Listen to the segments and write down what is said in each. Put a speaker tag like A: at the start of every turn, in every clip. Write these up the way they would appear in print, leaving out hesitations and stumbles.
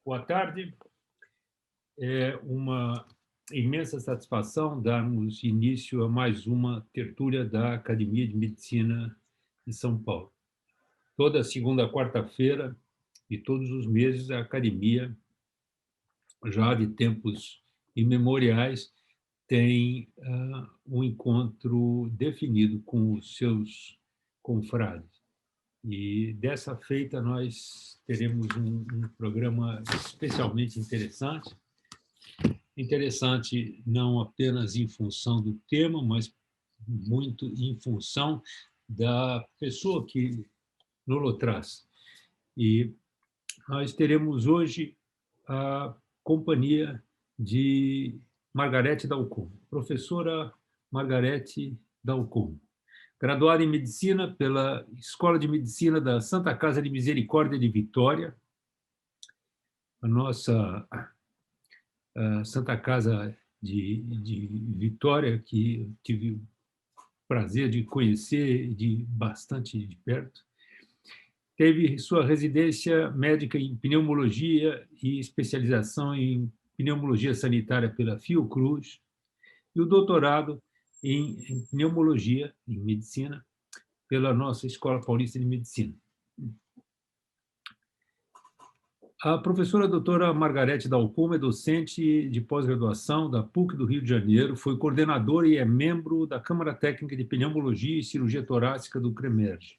A: Boa tarde. É uma imensa satisfação darmos início a mais uma tertúlia da Academia de Medicina de São Paulo. Toda segunda, quarta-feira e todos os meses, a Academia, já de tempos imemoriais, tem um encontro definido com os seus confrades. E, dessa feita, nós teremos um programa especialmente interessante. Interessante não apenas em função do tema, mas muito em função da pessoa que nos traz. E nós teremos hoje a companhia de Margarete Dalcommo, professora Margarete Dalcommo, graduada em Medicina pela Escola de Medicina da Santa Casa de Misericórdia de Vitória, a nossa Santa Casa de Vitória, que eu tive o prazer de conhecer bastante de perto. Teve sua residência médica em pneumologia e especialização em pneumologia sanitária pela Fiocruz e o doutorado em pneumologia, em medicina, pela nossa Escola Paulista de Medicina. A professora doutora Margarete Dalcommo é docente de pós-graduação da PUC do Rio de Janeiro, foi coordenadora e é membro da Câmara Técnica de Pneumologia e Cirurgia Torácica do CREMERGE.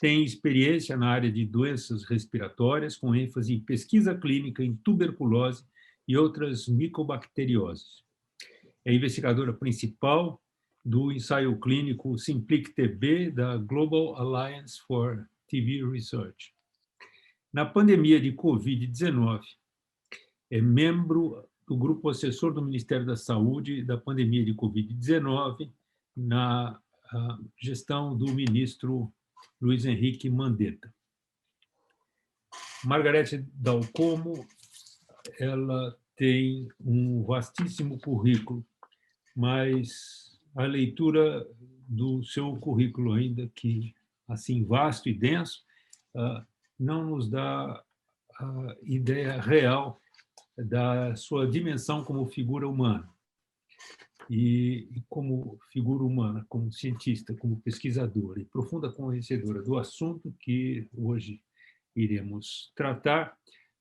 A: Tem experiência na área de doenças respiratórias, com ênfase em pesquisa clínica em tuberculose e outras micobacterioses. É investigadora principal do ensaio clínico SIMPLIC-TB da Global Alliance for TB Research. Na pandemia de Covid-19, é membro do grupo assessor do Ministério da Saúde da pandemia de Covid-19 na gestão do ministro Luiz Henrique Mandetta. Margarete Dalcommo, ela tem um vastíssimo currículo, mas a leitura do seu currículo, ainda que assim vasto e denso, não nos dá a ideia real da sua dimensão como figura humana. E como figura humana, como cientista, como pesquisadora e profunda conhecedora do assunto que hoje iremos tratar,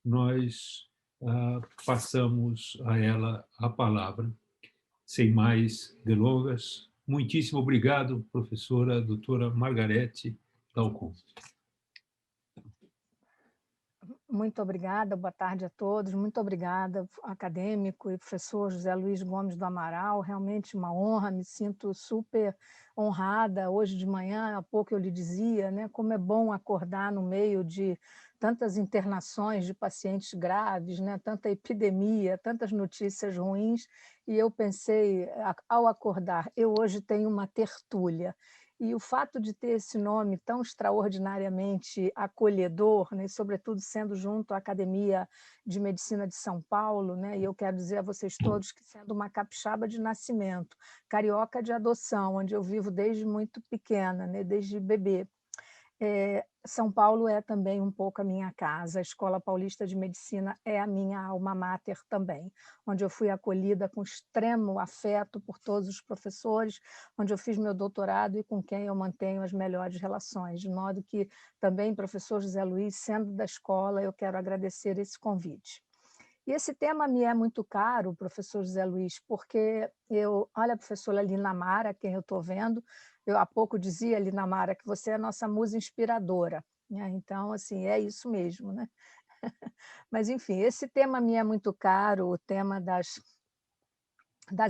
A: nós passamos a ela a palavra. Sem mais delongas, muitíssimo obrigado, professora doutora Margarete Dalcommo.
B: Muito obrigada, boa tarde a todos. Muito obrigada, acadêmico e professor José Luiz Gomes do Amaral. Realmente uma honra, me sinto super honrada. Hoje de manhã, há pouco eu lhe dizia, né, como é bom acordar no meio de tantas internações de pacientes graves, né, tanta epidemia, tantas notícias ruins. E eu pensei, ao acordar, eu hoje tenho uma tertúlia. E o fato de ter esse nome tão extraordinariamente acolhedor, né, e sobretudo sendo junto à Academia de Medicina de São Paulo, né, e eu quero dizer a vocês todos que, sendo uma capixaba de nascimento, carioca de adoção, onde eu vivo desde muito pequena, né, desde bebê, São Paulo é também um pouco a minha casa, a Escola Paulista de Medicina é a minha alma mater também, onde eu fui acolhida com extremo afeto por todos os professores, onde eu fiz meu doutorado e com quem eu mantenho as melhores relações, de modo que também, professor José Luiz, sendo da escola, eu quero agradecer esse convite. E esse tema me é muito caro, professor José Luiz, porque olha a professora Lina Mara, quem eu estou vendo, eu há pouco dizia, Lina Mara, que você é a nossa musa inspiradora, né? Então, assim, é isso mesmo, né? Mas, enfim, esse tema me é muito caro, o tema das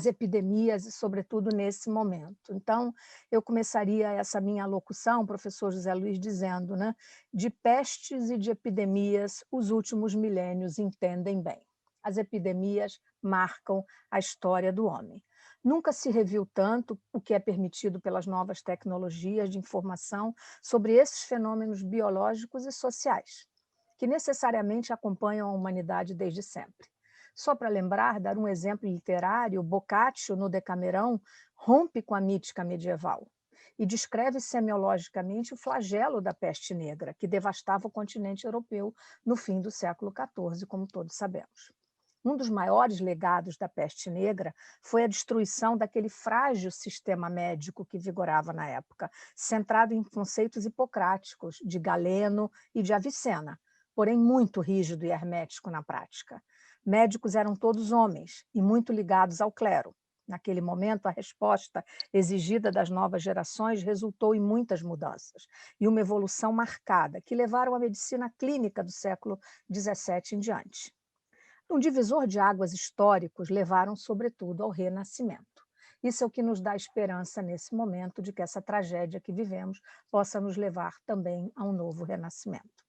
B: epidemias, e sobretudo nesse momento. Então, eu começaria essa minha alocução, professor José Luiz, dizendo, né, de pestes e de epidemias, os últimos milênios entendem bem. As epidemias marcam a história do homem. Nunca se reviu tanto o que é permitido pelas novas tecnologias de informação sobre esses fenômenos biológicos e sociais, que necessariamente acompanham a humanidade desde sempre. Só para lembrar, dar um exemplo literário, Boccaccio, no Decamerão, rompe com a mítica medieval. e descreve semiologicamente o flagelo da peste negra, que devastava o continente europeu no fim do século XIV, como todos sabemos. Um dos maiores legados da peste negra foi a destruição daquele frágil sistema médico que vigorava na época, centrado em conceitos hipocráticos de Galeno e de Avicena, porém muito rígido e hermético na prática. Médicos eram todos homens e muito ligados ao clero. Naquele momento, a resposta exigida das novas gerações resultou em muitas mudanças e uma evolução marcada, que levaram a medicina clínica do século XVII em diante. Um divisor de águas históricos levaram, sobretudo, ao Renascimento. Isso é o que nos dá esperança nesse momento de que essa tragédia que vivemos possa nos levar também a um novo renascimento.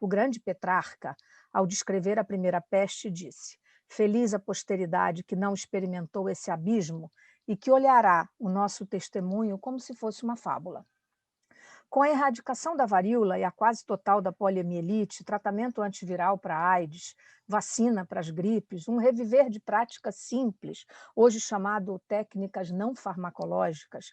B: O grande Petrarca, ao descrever a primeira peste, disse: "Feliz a posteridade que não experimentou esse abismo e que olhará o nosso testemunho como se fosse uma fábula." Com a erradicação da varíola e a quase total da poliomielite, tratamento antiviral para a AIDS, vacina para as gripes, um reviver de práticas simples, hoje chamado técnicas não farmacológicas,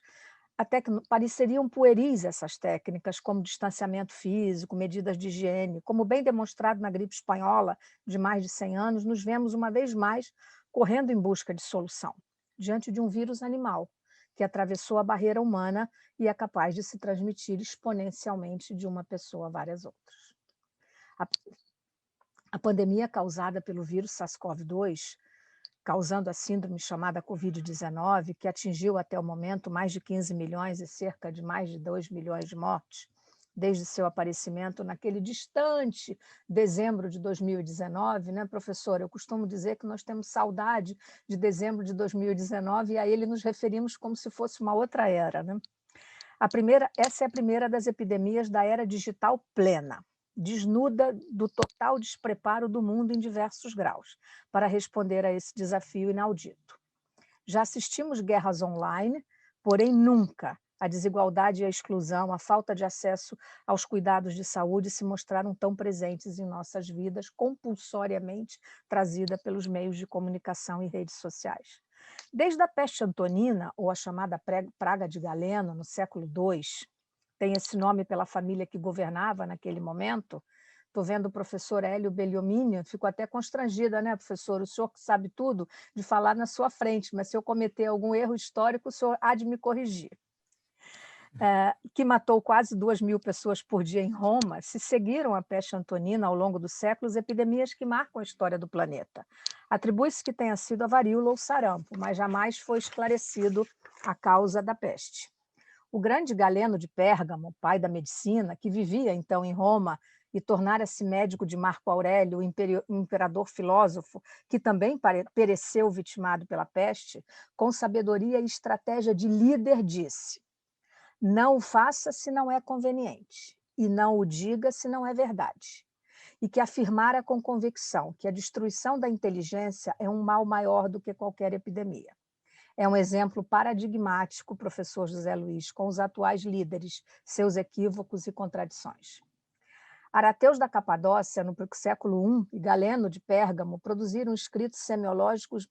B: até que pareceriam pueris essas técnicas, como distanciamento físico, medidas de higiene, como bem demonstrado na gripe espanhola de mais de 100 anos, nos vemos uma vez mais correndo em busca de solução, diante de um vírus animal, que atravessou a barreira humana e é capaz de se transmitir exponencialmente de uma pessoa a várias outras. A pandemia causada pelo vírus SARS-CoV-2, causando a síndrome chamada Covid-19, que atingiu até o momento mais de 15 milhões e cerca de mais de 2 milhões de mortes, desde seu aparecimento naquele distante dezembro de 2019, né, professor? Eu costumo dizer que nós temos saudade de dezembro de 2019 e a ele nos referimos como se fosse uma outra era, né? Essa é a primeira das epidemias da era digital plena, desnuda do total despreparo do mundo em diversos graus, para responder a esse desafio inaudito. Já assistimos guerras online, porém nunca a desigualdade e a exclusão, a falta de acesso aos cuidados de saúde se mostraram tão presentes em nossas vidas, compulsoriamente trazida pelos meios de comunicação e redes sociais. Desde a peste antonina, ou a chamada praga de Galeno, no século II, tem esse nome pela família que governava naquele momento. Estou vendo o professor Hélio Belliomini, fico até constrangida, né, professor? O senhor que sabe tudo, de falar na sua frente, mas se eu cometer algum erro histórico, o senhor há de me corrigir. Que matou quase 2.000 pessoas por dia em Roma, se seguiram a peste antonina ao longo dos séculos epidemias que marcam a história do planeta. Atribui-se que tenha sido a varíola ou sarampo, mas jamais foi esclarecido a causa da peste. O grande Galeno de Pérgamo, pai da medicina, que vivia então em Roma e tornara-se médico de Marco Aurélio, o imperador filósofo, que também pereceu vitimado pela peste, com sabedoria e estratégia de líder disse: "Não o faça se não é conveniente, e não o diga se não é verdade." E que afirmara com convicção que a destruição da inteligência é um mal maior do que qualquer epidemia. É um exemplo paradigmático, professor José Luiz, com os atuais líderes, seus equívocos e contradições. Arateus da Capadócia, no século I, e Galeno de Pérgamo produziram escritos semiológicos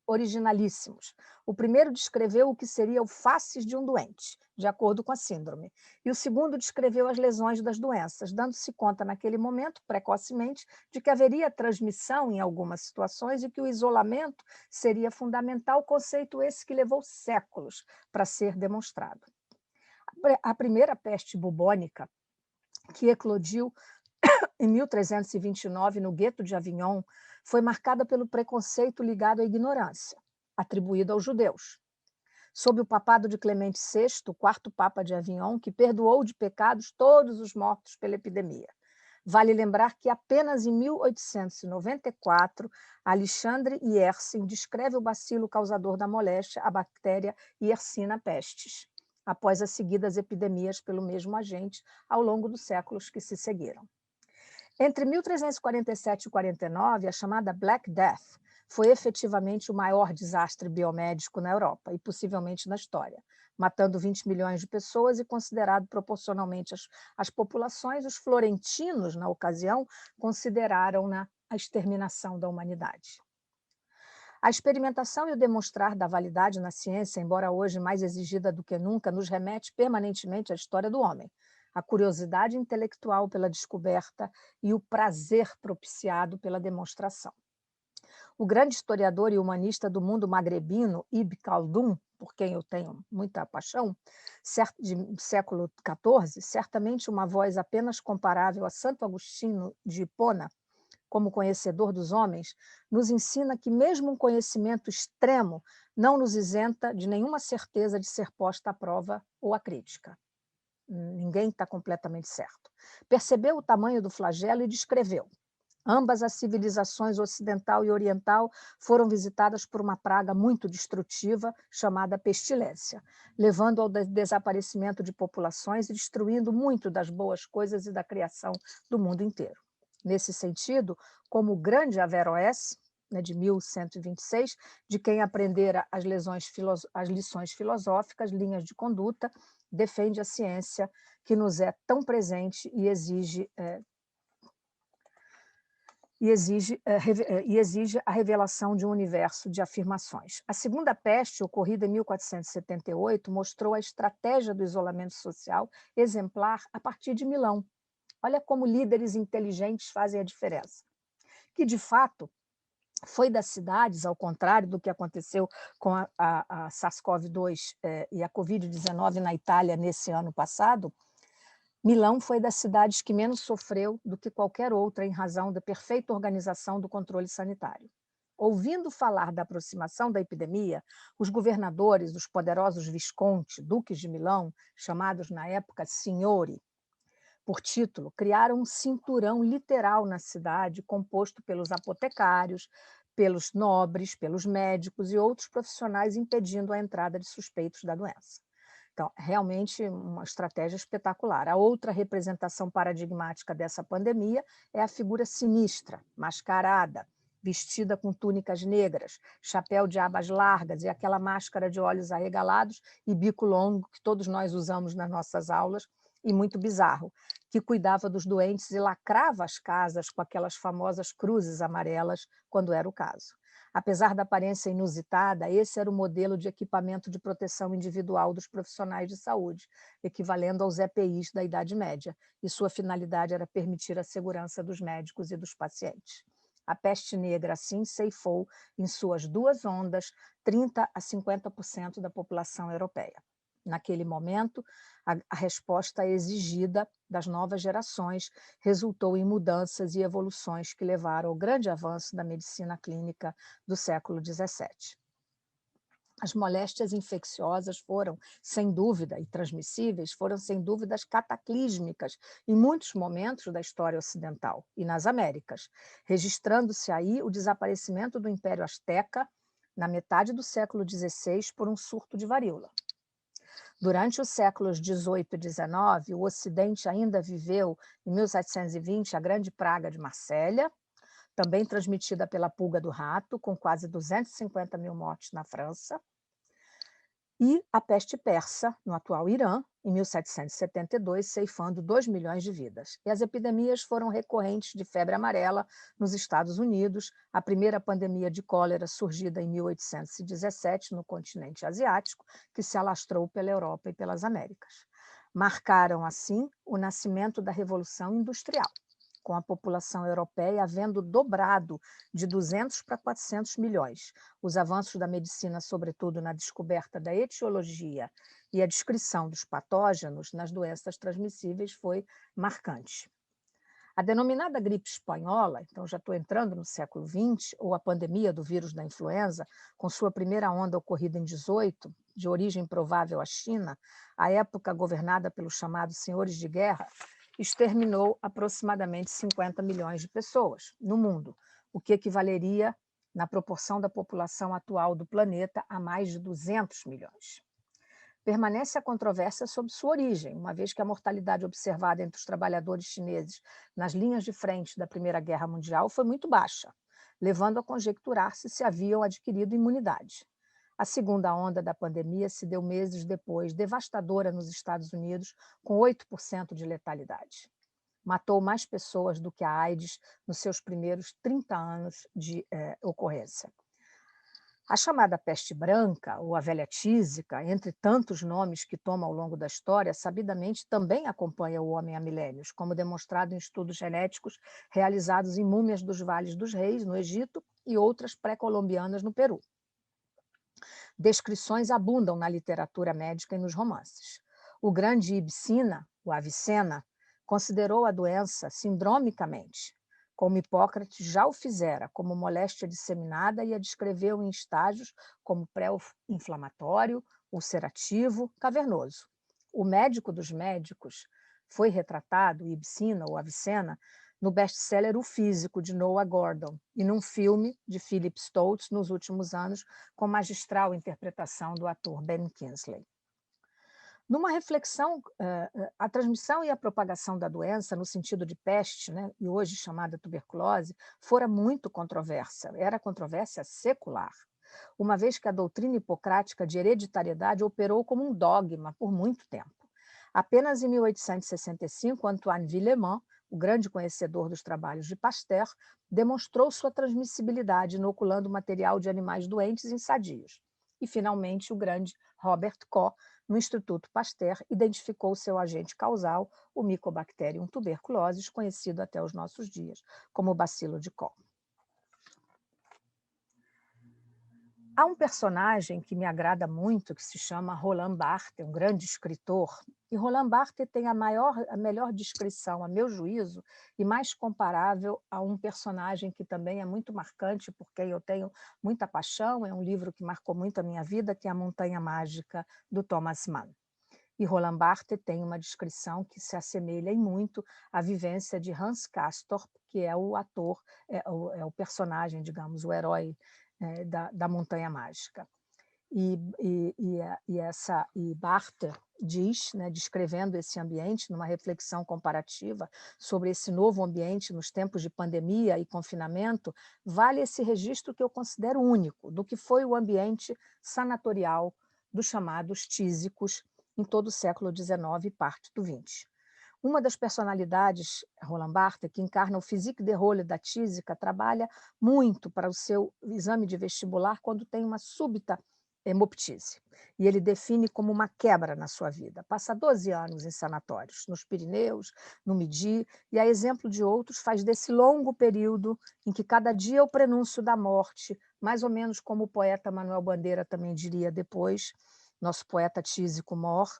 B: originalíssimos. O primeiro descreveu o que seria o facies de um doente, de acordo com a síndrome, e o segundo descreveu as lesões das doenças, dando-se conta naquele momento, precocemente, de que haveria transmissão em algumas situações e que o isolamento seria fundamental, conceito esse que levou séculos para ser demonstrado. A primeira peste bubônica, que eclodiu em 1329 no gueto de Avignon, foi marcada pelo preconceito ligado à ignorância, atribuído aos judeus. Sob o papado de Clemente VI, o quarto papa de Avignon, que perdoou de pecados todos os mortos pela epidemia. Vale lembrar que apenas em 1894, Alexandre Yersin descreve o bacilo causador da moléstia, a bactéria Yersinia pestis, após as seguidas epidemias pelo mesmo agente ao longo dos séculos que se seguiram. Entre 1347 e 49, a chamada Black Death foi efetivamente o maior desastre biomédico na Europa e possivelmente na história, matando 20 milhões de pessoas e considerado proporcionalmente às populações, os florentinos, na ocasião, consideraram-na a exterminação da humanidade. A experimentação e o demonstrar da validade na ciência, embora hoje mais exigida do que nunca, nos remete permanentemente à história do homem, a curiosidade intelectual pela descoberta e o prazer propiciado pela demonstração. O grande historiador e humanista do mundo magrebino, Ibn Khaldun, por quem eu tenho muita paixão, de século XIV, certamente uma voz apenas comparável a Santo Agostinho de Hipona, como conhecedor dos homens, nos ensina que mesmo um conhecimento extremo não nos isenta de nenhuma certeza de ser posta à prova ou à crítica. Ninguém está completamente certo. Percebeu o tamanho do flagelo e descreveu. Ambas as civilizações ocidental e oriental foram visitadas por uma praga muito destrutiva chamada pestilência, levando ao desaparecimento de populações e destruindo muito das boas coisas e da criação do mundo inteiro. Nesse sentido, como o grande Averroès, de 1126, de quem aprendera as lições filosóficas, linhas de conduta, defende a ciência que nos é tão presente e exige a revelação de um universo de afirmações. A segunda peste, ocorrida em 1478, mostrou a estratégia do isolamento social exemplar a partir de Milão. Olha como líderes inteligentes fazem a diferença. Que, de fato, foi das cidades, ao contrário do que aconteceu com a SARS-CoV-2 e a Covid-19 na Itália nesse ano passado, Milão foi das cidades que menos sofreu do que qualquer outra em razão da perfeita organização do controle sanitário. Ouvindo falar da aproximação da epidemia, os governadores, os poderosos visconti, duques de Milão, chamados na época signori, por título, criaram um cinturão literal na cidade, composto pelos apotecários, pelos nobres, pelos médicos e outros profissionais, impedindo a entrada de suspeitos da doença. Então, realmente uma estratégia espetacular. A outra representação paradigmática dessa pandemia é a figura sinistra, mascarada, vestida com túnicas negras, chapéu de abas largas e aquela máscara de olhos arregalados e bico longo que todos nós usamos nas nossas aulas, e muito bizarro, que cuidava dos doentes e lacrava as casas com aquelas famosas cruzes amarelas, quando era o caso. Apesar da aparência inusitada, esse era o modelo de equipamento de proteção individual dos profissionais de saúde, equivalendo aos EPIs da Idade Média, e sua finalidade era permitir a segurança dos médicos e dos pacientes. A peste negra, assim, ceifou, em suas duas ondas, 30% a 50% da população europeia. Naquele momento, a resposta exigida das novas gerações resultou em mudanças e evoluções que levaram ao grande avanço da medicina clínica do século XVII. As moléstias infecciosas foram, sem dúvida, e transmissíveis, foram, sem dúvidas, cataclísmicas em muitos momentos da história ocidental e nas Américas, registrando-se aí o desaparecimento do Império Azteca na metade do século XVI por um surto de varíola. Durante os séculos XVIII e XIX, o Ocidente ainda viveu, em 1720, a Grande Praga de Marsella, também transmitida pela pulga do rato, com quase 250 mil mortes na França, e a peste persa, no atual Irã, em 1772, ceifando 2 milhões de vidas. E as epidemias foram recorrentes de febre amarela nos Estados Unidos, a primeira pandemia de cólera surgida em 1817 no continente asiático, que se alastrou pela Europa e pelas Américas. Marcaram, assim, o nascimento da Revolução Industrial, com a população europeia havendo dobrado de 200 para 400 milhões. Os avanços da medicina, sobretudo na descoberta da etiologia e a descrição dos patógenos nas doenças transmissíveis, foi marcante. A denominada gripe espanhola, então já estou entrando no século XX, ou a pandemia do vírus da influenza, com sua primeira onda ocorrida em 18, de origem provável à China, à época governada pelos chamados senhores de guerra, exterminou aproximadamente 50 milhões de pessoas no mundo, o que equivaleria, na proporção da população atual do planeta, a mais de 200 milhões. Permanece a controvérsia sobre sua origem, uma vez que a mortalidade observada entre os trabalhadores chineses nas linhas de frente da Primeira Guerra Mundial foi muito baixa, levando a conjecturar se haviam adquirido imunidade. A segunda onda da pandemia se deu meses depois, devastadora nos Estados Unidos, com 8% de letalidade. Matou mais pessoas do que a AIDS nos seus primeiros 30 anos de ocorrência. A chamada peste branca, ou a velha tísica, entre tantos nomes que toma ao longo da história, sabidamente também acompanha o homem há milênios, como demonstrado em estudos genéticos realizados em múmias dos Vales dos Reis, no Egito, e outras pré-colombianas no Peru. Descrições abundam na literatura médica e nos romances. O grande Ibn Sina, o Avicena, considerou a doença sindromicamente, como Hipócrates já o fizera, como moléstia disseminada, e a descreveu em estágios como pré-inflamatório, ulcerativo, cavernoso. O médico dos médicos foi retratado, Ibn Sina ou Avicena, no best-seller O Físico, de Noah Gordon, e num filme de Philip Stoltz, nos últimos anos, com magistral interpretação do ator Ben Kingsley. Numa reflexão, a transmissão e a propagação da doença, no sentido de peste, né, e hoje chamada tuberculose, fora muito controversa, era controvérsia secular, uma vez que a doutrina hipocrática de hereditariedade operou como um dogma por muito tempo. Apenas em 1865, Antoine Villemont, o grande conhecedor dos trabalhos de Pasteur, demonstrou sua transmissibilidade inoculando material de animais doentes em sadios. E, finalmente, o grande Robert Koch, no Instituto Pasteur, identificou seu agente causal, o Mycobacterium tuberculosis, conhecido até os nossos dias como bacilo de Koch. Há um personagem que me agrada muito, que se chama Roland Barthes, um grande escritor, e Roland Barthes tem a melhor descrição, a meu juízo, e mais comparável a um personagem que também é muito marcante, porque eu tenho muita paixão, é um livro que marcou muito a minha vida, que é A Montanha Mágica, do Thomas Mann. E Roland Barthes tem uma descrição que se assemelha em muito à vivência de Hans Castorp, que é o ator, é o personagem, digamos, o herói da Montanha Mágica. E Barthes diz, né, descrevendo esse ambiente, numa reflexão comparativa sobre esse novo ambiente nos tempos de pandemia e confinamento, vale esse registro que eu considero único, do que foi o ambiente sanatorial dos chamados tísicos em todo o século XIX e parte do XX. Uma das personalidades, Roland Barthes, que encarna o physique de rôle da tísica, trabalha muito para o seu exame de vestibular quando tem uma súbita hemoptise. E ele define como uma quebra na sua vida. Passa 12 anos em sanatórios, nos Pirineus, no Midi, e, a exemplo de outros, faz desse longo período em que cada dia é o prenúncio da morte, mais ou menos como o poeta Manuel Bandeira também diria depois, nosso poeta tísico mor,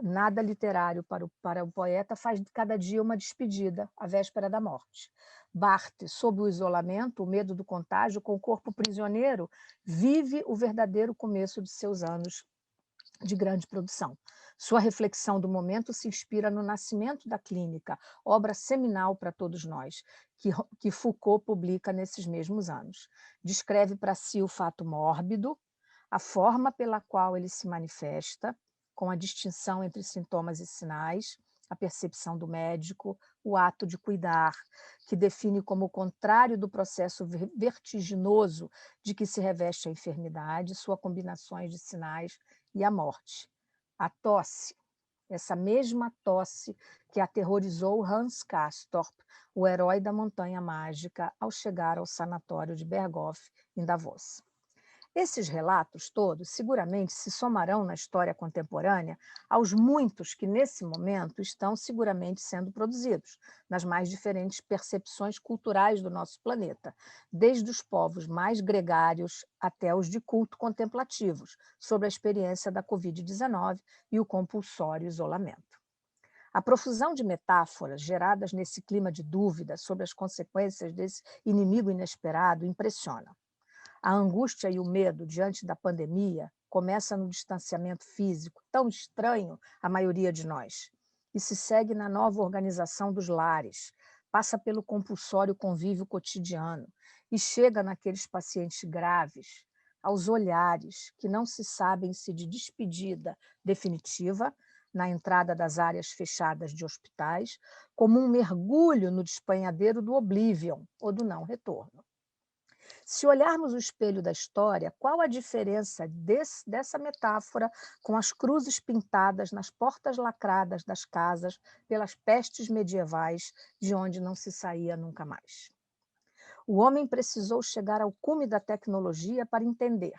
B: nada literário para o poeta faz de cada dia uma despedida, a véspera da morte. Barthes, sob o isolamento, o medo do contágio, com o corpo prisioneiro, vive o verdadeiro começo de seus anos de grande produção. Sua reflexão do momento se inspira no Nascimento da Clínica, obra seminal para todos nós, que Foucault publica nesses mesmos anos. Descreve para si o fato mórbido, a forma pela qual ele se manifesta, com a distinção entre sintomas e sinais, a percepção do médico, o ato de cuidar, que define como o contrário do processo vertiginoso de que se reveste a enfermidade, suas combinações de sinais e a morte. A tosse, essa mesma tosse que aterrorizou Hans Castorp, o herói da Montanha Mágica, ao chegar ao sanatório de Berghof, em Davos. Esses relatos todos seguramente se somarão na história contemporânea aos muitos que, nesse momento, estão seguramente sendo produzidos, nas mais diferentes percepções culturais do nosso planeta, desde os povos mais gregários até os de culto contemplativos, sobre a experiência da Covid-19 e o compulsório isolamento. A profusão de metáforas geradas nesse clima de dúvida sobre as consequências desse inimigo inesperado impressiona. A angústia e o medo diante da pandemia começa no distanciamento físico, tão estranho à maioria de nós, e se segue na nova organização dos lares, passa pelo compulsório convívio cotidiano e chega naqueles pacientes graves, aos olhares que não se sabem se de despedida definitiva, na entrada das áreas fechadas de hospitais, como um mergulho no despenhadeiro do oblivion ou do não retorno. Se olharmos o espelho da história, qual a diferença dessa metáfora com as cruzes pintadas nas portas lacradas das casas pelas pestes medievais, de onde não se saía nunca mais? O homem precisou chegar ao cume da tecnologia para entender,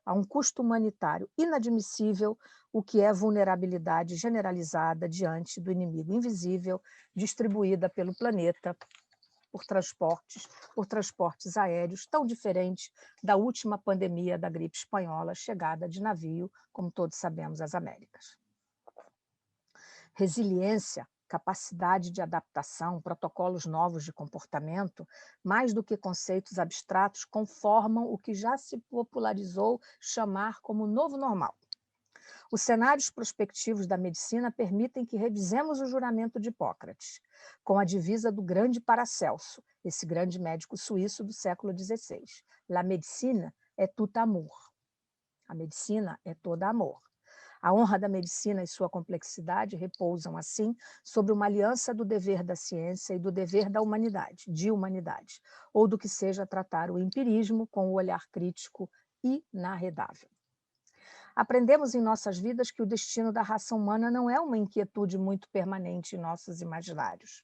B: a um custo humanitário inadmissível, o que é vulnerabilidade generalizada diante do inimigo invisível, distribuída pelo planeta por transportes aéreos, tão diferente da última pandemia da gripe espanhola, chegada de navio, como todos sabemos, às Américas. Resiliência, capacidade de adaptação, protocolos novos de comportamento, mais do que conceitos abstratos, conformam o que já se popularizou chamar como novo normal. Os cenários prospectivos da medicina permitem que revisemos o juramento de Hipócrates, com a divisa do grande Paracelso, esse grande médico suíço do século XVI. La médecine est tout amour. A medicina é toda amor. A honra da medicina e sua complexidade repousam, assim, sobre uma aliança do dever da ciência e do dever da humanidade, de humanidade, ou do que seja tratar o empirismo com o olhar crítico inarredável. Aprendemos em nossas vidas que o destino da raça humana não é uma inquietude muito permanente em nossos imaginários.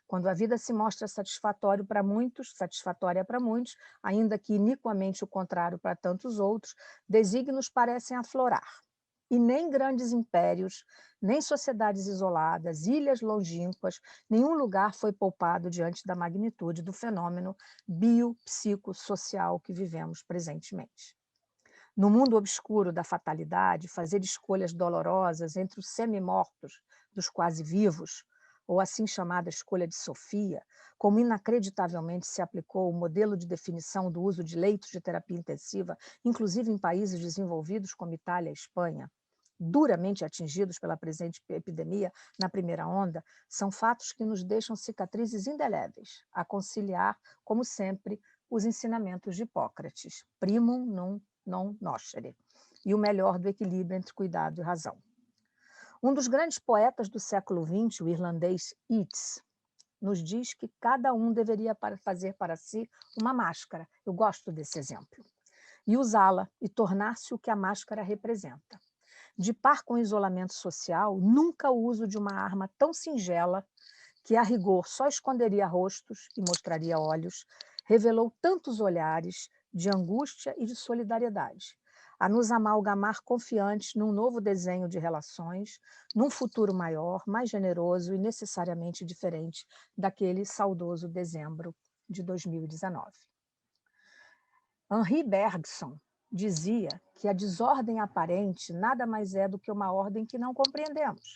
B: Quando a vida se mostra satisfatória para muitos, ainda que iniquamente o contrário para tantos outros, desígnios parecem aflorar. E nem grandes impérios, nem sociedades isoladas, ilhas longínquas, nenhum lugar foi poupado diante da magnitude do fenômeno biopsicossocial que vivemos presentemente. No mundo obscuro da fatalidade, fazer escolhas dolorosas entre os semi-mortos dos quase vivos, ou assim chamada escolha de Sofia, como inacreditavelmente se aplicou o modelo de definição do uso de leitos de terapia intensiva, inclusive em países desenvolvidos como Itália e Espanha, duramente atingidos pela presente epidemia na primeira onda, são fatos que nos deixam cicatrizes indeléveis, a conciliar, como sempre, os ensinamentos de Hipócrates, primum non nocere, e o melhor do equilíbrio entre cuidado e razão. Um dos grandes poetas do século XX, o irlandês Yeats, nos diz que cada um deveria fazer para si uma máscara, eu gosto desse exemplo, e usá-la e tornar-se o que a máscara representa. De par com o isolamento social, nunca o uso de uma arma tão singela, que a rigor só esconderia rostos e mostraria olhos, revelou tantos olhares de angústia e de solidariedade, a nos amalgamar confiantes num novo desenho de relações, num futuro maior, mais generoso e necessariamente diferente daquele saudoso dezembro de 2019. Henri Bergson dizia que a desordem aparente nada mais é do que uma ordem que não compreendemos.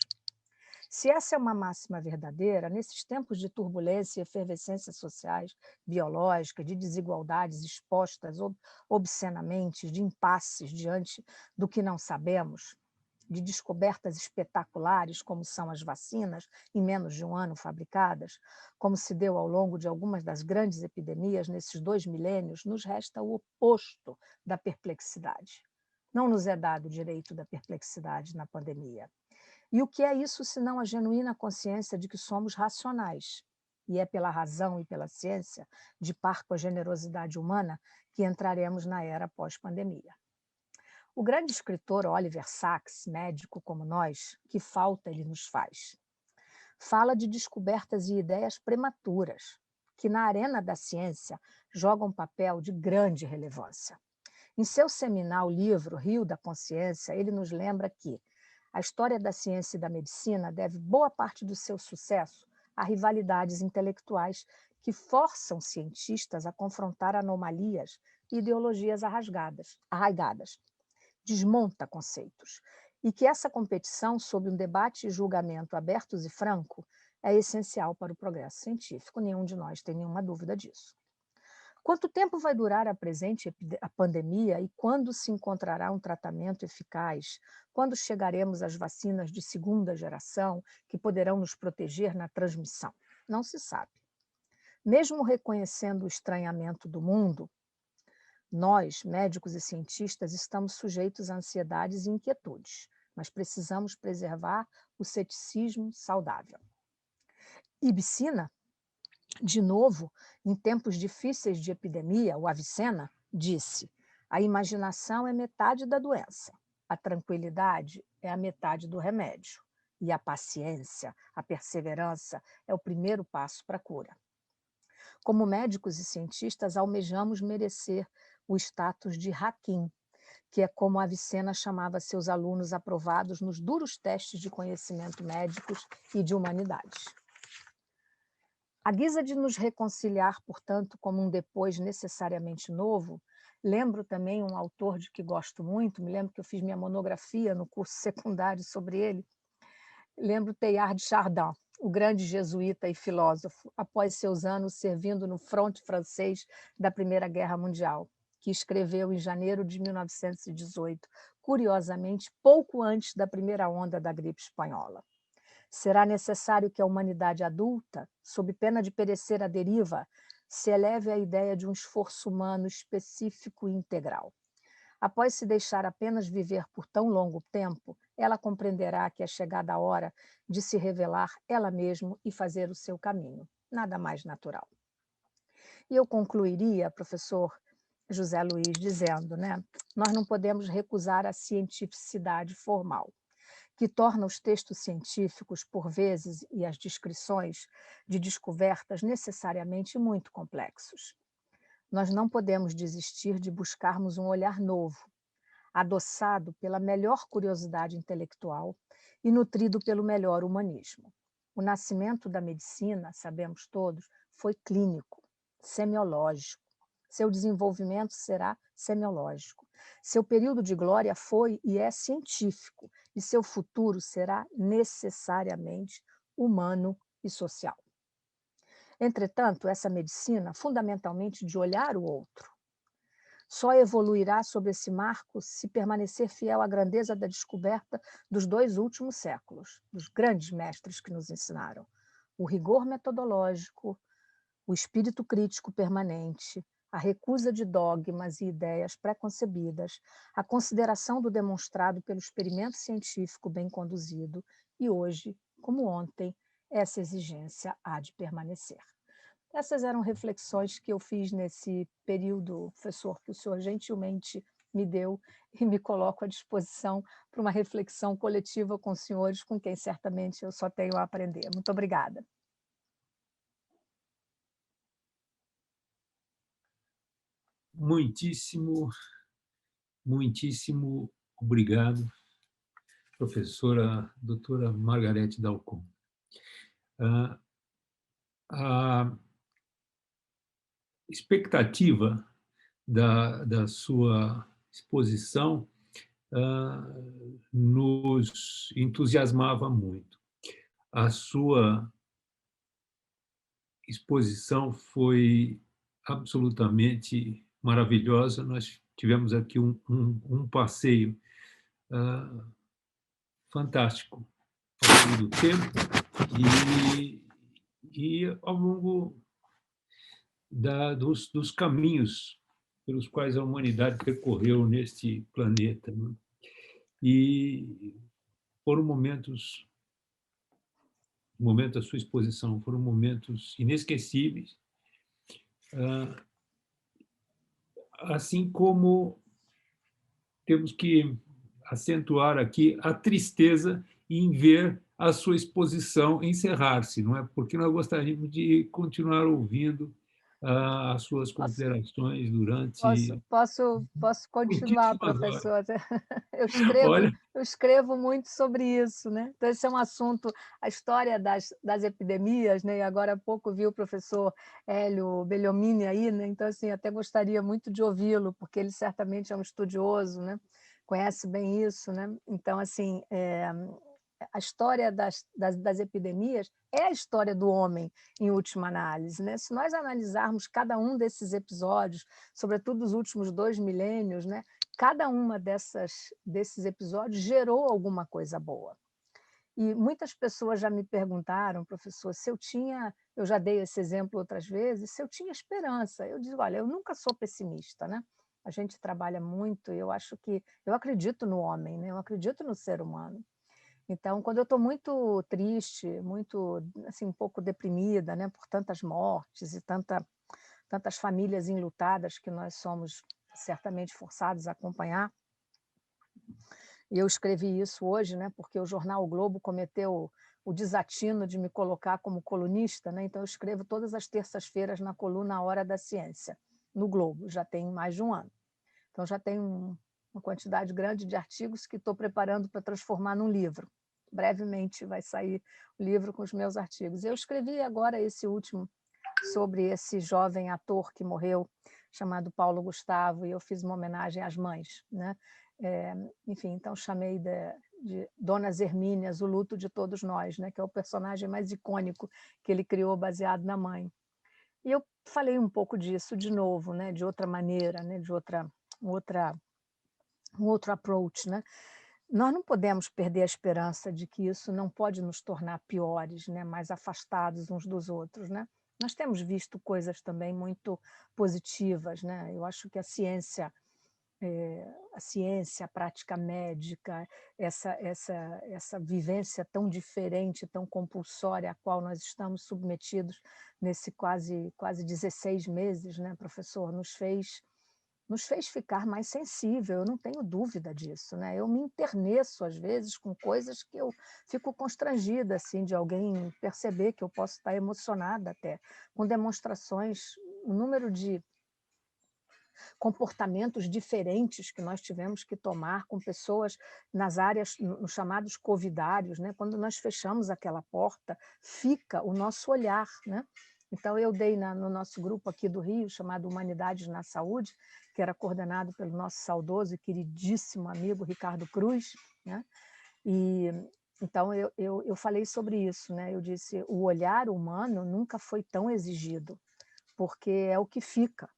B: Se essa é uma máxima verdadeira, nesses tempos de turbulência e efervescências sociais, biológicas, de desigualdades expostas obscenamente, de impasses diante do que não sabemos, de descobertas espetaculares, como são as vacinas, em menos de um ano fabricadas, como se deu ao longo de algumas das grandes epidemias nesses 2 milênios, nos resta o oposto da perplexidade. Não nos é dado o direito da perplexidade na pandemia. E o que é isso senão a genuína consciência de que somos racionais? E é pela razão e pela ciência, de par com a generosidade humana, que entraremos na era pós-pandemia. O grande escritor Oliver Sacks, médico como nós, que falta ele nos faz? Fala de descobertas e ideias prematuras, que na arena da ciência jogam um papel de grande relevância. Em seu seminal livro Rio da Consciência, ele nos lembra que a história da ciência e da medicina deve boa parte do seu sucesso a rivalidades intelectuais que forçam cientistas a confrontar anomalias e ideologias arraigadas, desmonta conceitos, e que essa competição, sob um debate e julgamento abertos e franco, é essencial para o progresso científico. Nenhum de nós tem nenhuma dúvida disso. Quanto tempo vai durar a pandemia e quando se encontrará um tratamento eficaz? Quando chegaremos às vacinas de segunda geração que poderão nos proteger na transmissão? Não se sabe. Mesmo reconhecendo o estranhamento do mundo, nós, médicos e cientistas, estamos sujeitos a ansiedades e inquietudes, mas precisamos preservar o ceticismo saudável. Ibicina, de novo, em tempos difíceis de epidemia, o Avicena disse: a imaginação é metade da doença, a tranquilidade é a metade do remédio, e a paciência, a perseverança é o primeiro passo para a cura. Como médicos e cientistas, almejamos merecer o status de Hakim, que é como a Avicena chamava seus alunos aprovados nos duros testes de conhecimento médicos e de humanidades. À guisa de nos reconciliar, portanto, como um depois necessariamente novo, lembro também um autor de que gosto muito, me lembro que eu fiz minha monografia no curso secundário sobre ele, lembro Teilhard de Chardin, o grande jesuíta e filósofo, após seus anos servindo no fronte francês da Primeira Guerra Mundial, que escreveu em janeiro de 1918, curiosamente pouco antes da primeira onda da gripe espanhola. Será necessário que a humanidade adulta, sob pena de perecer à deriva, se eleve à ideia de um esforço humano específico e integral. Após se deixar apenas viver por tão longo tempo, ela compreenderá que é chegada a hora de se revelar ela mesma e fazer o seu caminho. Nada mais natural. E eu concluiria, professor José Luiz, dizendo, né, nós não podemos recusar a cientificidade formal, que torna os textos científicos, por vezes, e as descrições de descobertas necessariamente muito complexos. Nós não podemos desistir de buscarmos um olhar novo, adoçado pela melhor curiosidade intelectual e nutrido pelo melhor humanismo. O nascimento da medicina, sabemos todos, foi clínico, semiológico. Seu desenvolvimento será semiológico. Seu período de glória foi e é científico, e seu futuro será necessariamente humano e social. Entretanto, essa medicina, fundamentalmente de olhar o outro, só evoluirá sob esse marco se permanecer fiel à grandeza da descoberta dos 2 últimos séculos, dos grandes mestres que nos ensinaram: o rigor metodológico, o espírito crítico permanente, a recusa de dogmas e ideias preconcebidas, a consideração do demonstrado pelo experimento científico bem conduzido, e hoje, como ontem, essa exigência há de permanecer. Essas eram reflexões que eu fiz nesse período, professor, que o senhor gentilmente me deu e me coloco à disposição para uma reflexão coletiva com os senhores, com quem certamente eu só tenho a aprender. Muito obrigada.
A: Muitíssimo obrigado, professora doutora Margarete Dalcon. A expectativa da sua exposição nos entusiasmava muito. A sua exposição foi absolutamente maravilhosa. Nós tivemos aqui um passeio fantástico ao longo do tempo e ao longo dos caminhos pelos quais a humanidade percorreu neste planeta, né? E foram momentos da sua exposição, foram momentos inesquecíveis, assim como temos que acentuar aqui a tristeza em ver a sua exposição encerrar-se, não é? Porque nós gostaríamos de continuar ouvindo as suas considerações durante
B: Posso continuar,
A: muitíssimas horas.
B: professor? Eu escrevo,
A: Olha,
B: eu escrevo muito sobre isso, né? Então, esse é um assunto, a história das epidemias, né? E agora há pouco vi o professor Hélio Belliomini aí, né? Então, assim, até gostaria muito de ouvi-lo, porque ele certamente é um estudioso, né? Conhece bem isso, né? Então, assim, a história das epidemias é a história do homem, em última análise, né? Se nós analisarmos cada um desses episódios, sobretudo os últimos 2 milênios, né? Cada uma desses episódios gerou alguma coisa boa. E muitas pessoas já me perguntaram, professor, se eu tinha, eu já dei esse exemplo outras vezes, se eu tinha esperança. Eu digo, olha, eu nunca sou pessimista, né? A gente trabalha muito, e eu acho que eu acredito no homem, né? Eu acredito no ser humano. Então, quando eu estou muito triste, muito, assim, um pouco deprimida, né, por tantas mortes e tantas famílias enlutadas que nós somos certamente forçados a acompanhar, e eu escrevi isso hoje, né, porque o jornal o Globo cometeu o desatino de me colocar como colunista, né? Então eu escrevo todas as terças-feiras na coluna A Hora da Ciência, no Globo, já tem mais de um ano. Então já tenho uma quantidade grande de artigos que estou preparando para transformar num livro. Brevemente vai sair o livro com os meus artigos. Eu escrevi agora esse último sobre esse jovem ator que morreu, chamado Paulo Gustavo, e eu fiz uma homenagem às mães, né? Enfim, então chamei de Donas Hermínias, o luto de todos nós, né? Que é o personagem mais icônico que ele criou baseado na mãe. E eu falei um pouco disso de novo, né? De outra maneira, né? De um outro approach, né? Nós não podemos perder a esperança de que isso não pode nos tornar piores, né? Mais afastados uns dos outros, né? Nós temos visto coisas também muito positivas, né? Eu acho que a ciência, a prática médica, essa vivência tão diferente, tão compulsória, a qual nós estamos submetidos nesse quase 16 meses, né, professor, nos fez ficar mais sensível, eu não tenho dúvida disso, né? Eu me interneço, às vezes, com coisas que eu fico constrangida, assim, de alguém perceber que eu posso estar emocionada até, com demonstrações, o número de comportamentos diferentes que nós tivemos que tomar com pessoas nas áreas, nos chamados covidários, né? Quando nós fechamos aquela porta, fica o nosso olhar, né? Então, eu dei no nosso grupo aqui do Rio, chamado Humanidades na Saúde, que era coordenado pelo nosso saudoso e queridíssimo amigo Ricardo Cruz, né? E então eu falei sobre isso, né? Eu disse, o olhar humano nunca foi tão exigido, porque é o que fica.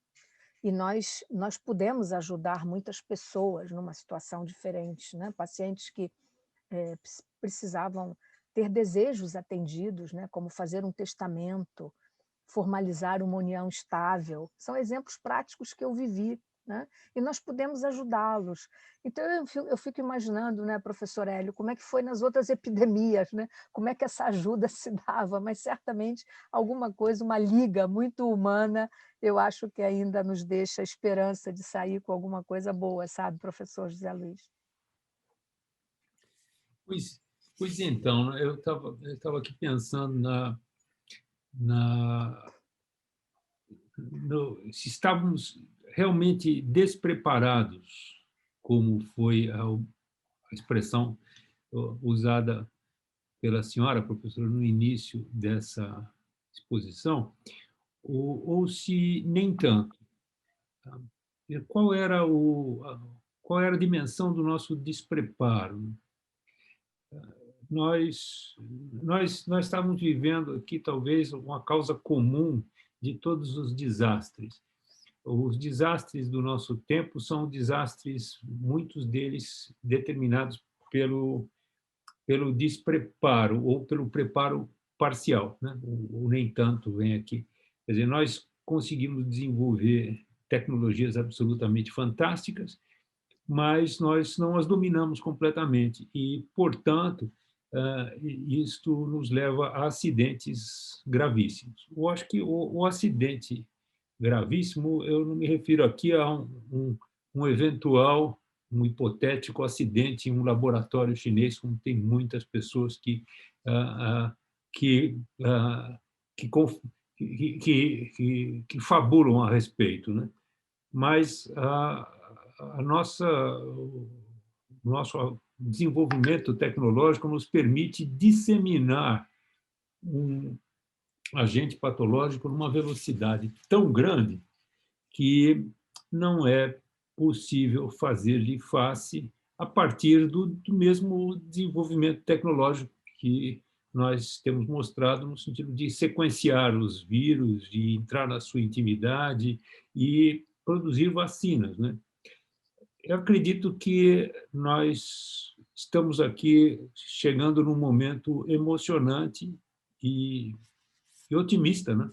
B: E nós pudemos ajudar muitas pessoas numa situação diferente, né? Pacientes que precisavam ter desejos atendidos, né? Como fazer um testamento, formalizar uma união estável. São exemplos práticos que eu vivi, né? E nós pudemos ajudá-los. Então, eu fico imaginando, né, professor Hélio, como é que foi nas outras epidemias, né? Como é que essa ajuda se dava, mas certamente alguma coisa, uma liga muito humana, eu acho que ainda nos deixa a esperança de sair com alguma coisa boa, sabe, professor José Luiz?
A: Pois, pois então, eu estava aqui pensando na, se estávamos realmente despreparados, como foi a expressão usada pela senhora, professora, no início dessa exposição, ou se nem tanto. Tá? Qual era qual era a dimensão do nosso despreparo? Nós estávamos vivendo aqui, talvez, uma causa comum de todos os desastres. Os desastres do nosso tempo são desastres, muitos deles determinados pelo despreparo ou pelo preparo parcial, né? O nem tanto vem aqui. Quer dizer, nós conseguimos desenvolver tecnologias absolutamente fantásticas, mas nós não as dominamos completamente e, portanto, isto nos leva a acidentes gravíssimos. Eu acho que o acidente gravíssimo, eu não me refiro aqui a um eventual, um hipotético acidente em um laboratório chinês, como tem muitas pessoas que, que, que fabulam a respeito, né? Mas o nosso desenvolvimento tecnológico nos permite disseminar um agente patológico numa velocidade tão grande que não é possível fazer-lhe face a partir do mesmo desenvolvimento tecnológico que nós temos mostrado no sentido de sequenciar os vírus, de entrar na sua intimidade e produzir vacinas, né? Eu acredito que nós estamos aqui chegando num momento emocionante e otimista, né?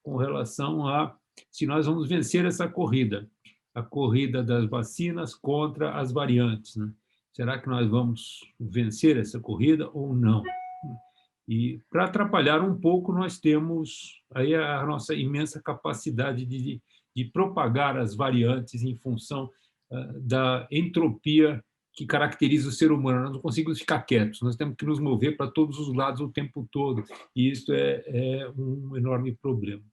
A: Com relação a se nós vamos vencer essa corrida, a corrida das vacinas contra as variantes, né? Será que nós vamos vencer essa corrida ou não? E, para atrapalhar um pouco, nós temos aí a nossa imensa capacidade de propagar as variantes em função da entropia que caracteriza o ser humano. Nós não conseguimos ficar quietos, nós temos que nos mover para todos os lados o tempo todo, e isso é um enorme problema.